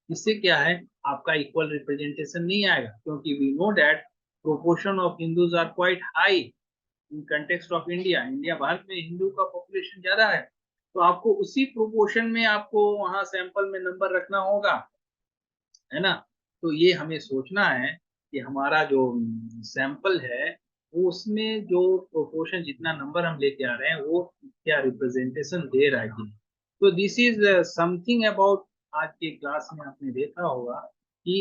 इससे क्या है, आपका इक्वल रिप्रेजेंटेशन नहीं आएगा, क्योंकि we know that proportion of Hindus are quite high in context of India. India, Bharat में हिंदू का पॉपुलेशन ज्यादा है, तो आपको उसी प्रोपोर्शन में आपको वहां सैंपल में नंबर रखना होगा, है ना। तो ये हमें सोचना है कि हमारा जो सैंपल है, वो उसमें जो प्रोपोर्शन, जितना नंबर हम लेके आ रहे हैं, वो क्या रिप्रेजेंटेशन दे रहा है कि नहीं। तो दिस इज समथिंग अबाउट, आज के क्लास में आपने देखा होगा कि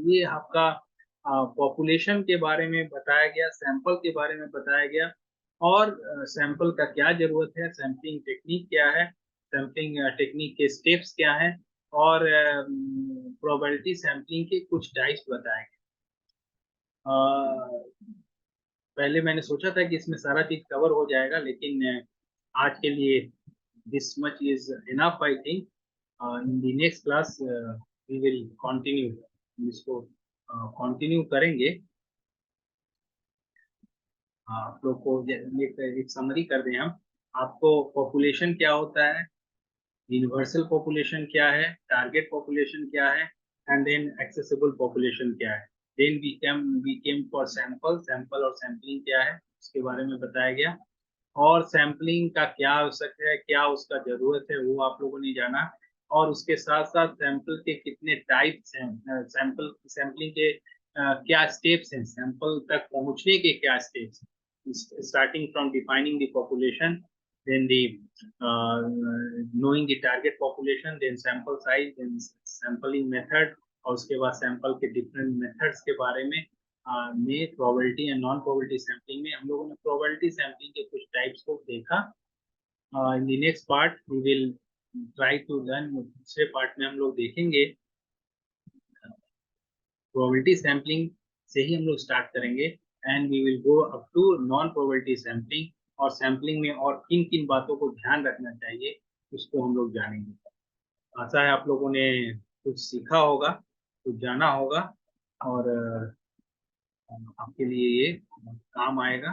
ये आपका पॉपुलेशन के बारे में बताया गया, सैंपल के बारे में बताया गया, और सैंपल का क्या जरूरत है, सैंपलिंग टेक्निक क्या है, सैंपलिंग टेक्निक के स्टेप्स क्या हैं, और प्रोबेबिलिटी सैंपलिंग के कुछ टाइप्स बताए गए। पहले मैंने सोचा था कि इसमें सारा चीज कवर हो जाएगा, लेकिन आज के लिए this much is enough I think. In the next class we will continue, इसको कंटिन्यू करेंगे। आप लोग को एक समरी कर दें हम, आपको पॉपुलेशन क्या होता है, यूनिवर्सल पॉपुलेशन क्या है, टारगेट पॉपुलेशन क्या है, एंड देन एक्सेसिबल पॉपुलेशन क्या है। Then we came for sample, sample और सैम्पलिंग क्या है उसके बारे में बताया गया, और सैम्पलिंग का क्या आवश्यक है, क्या उसका जरूरत है, वो आप लोगों ने जाना। और उसके साथ साथ सैंपल के कितने टाइप्स हैं, सैंपल सैम्पलिंग के क्या स्टेप्स हैं, सैंपल तक पहुंचने के क्या स्टेप्स हैं, starting from defining the population, then the knowing the target population, then sample size, then sampling method, और उसके बाद सैंपल के डिफरेंट मेथड्स के बारे में probability and non probability sampling में हम लोगों ने प्रोबेबिलिटी सैम्पलिंग के कुछ टाइप्स को देखा। In the next part we will try to learn, दूसरे पार्ट में हम लोग देखेंगे प्रोबेबिलिटी सैम्पलिंग से ही हम लोग स्टार्ट करेंगे, and we will go up to non probability sampling, और सैम्पलिंग में और किन किन बातों को ध्यान रखना चाहिए उसको हम लोग जानेंगे। आशा है आप लोगों ने कुछ सीखा होगा, कुछ जाना होगा, और आपके लिए ये काम आएगा।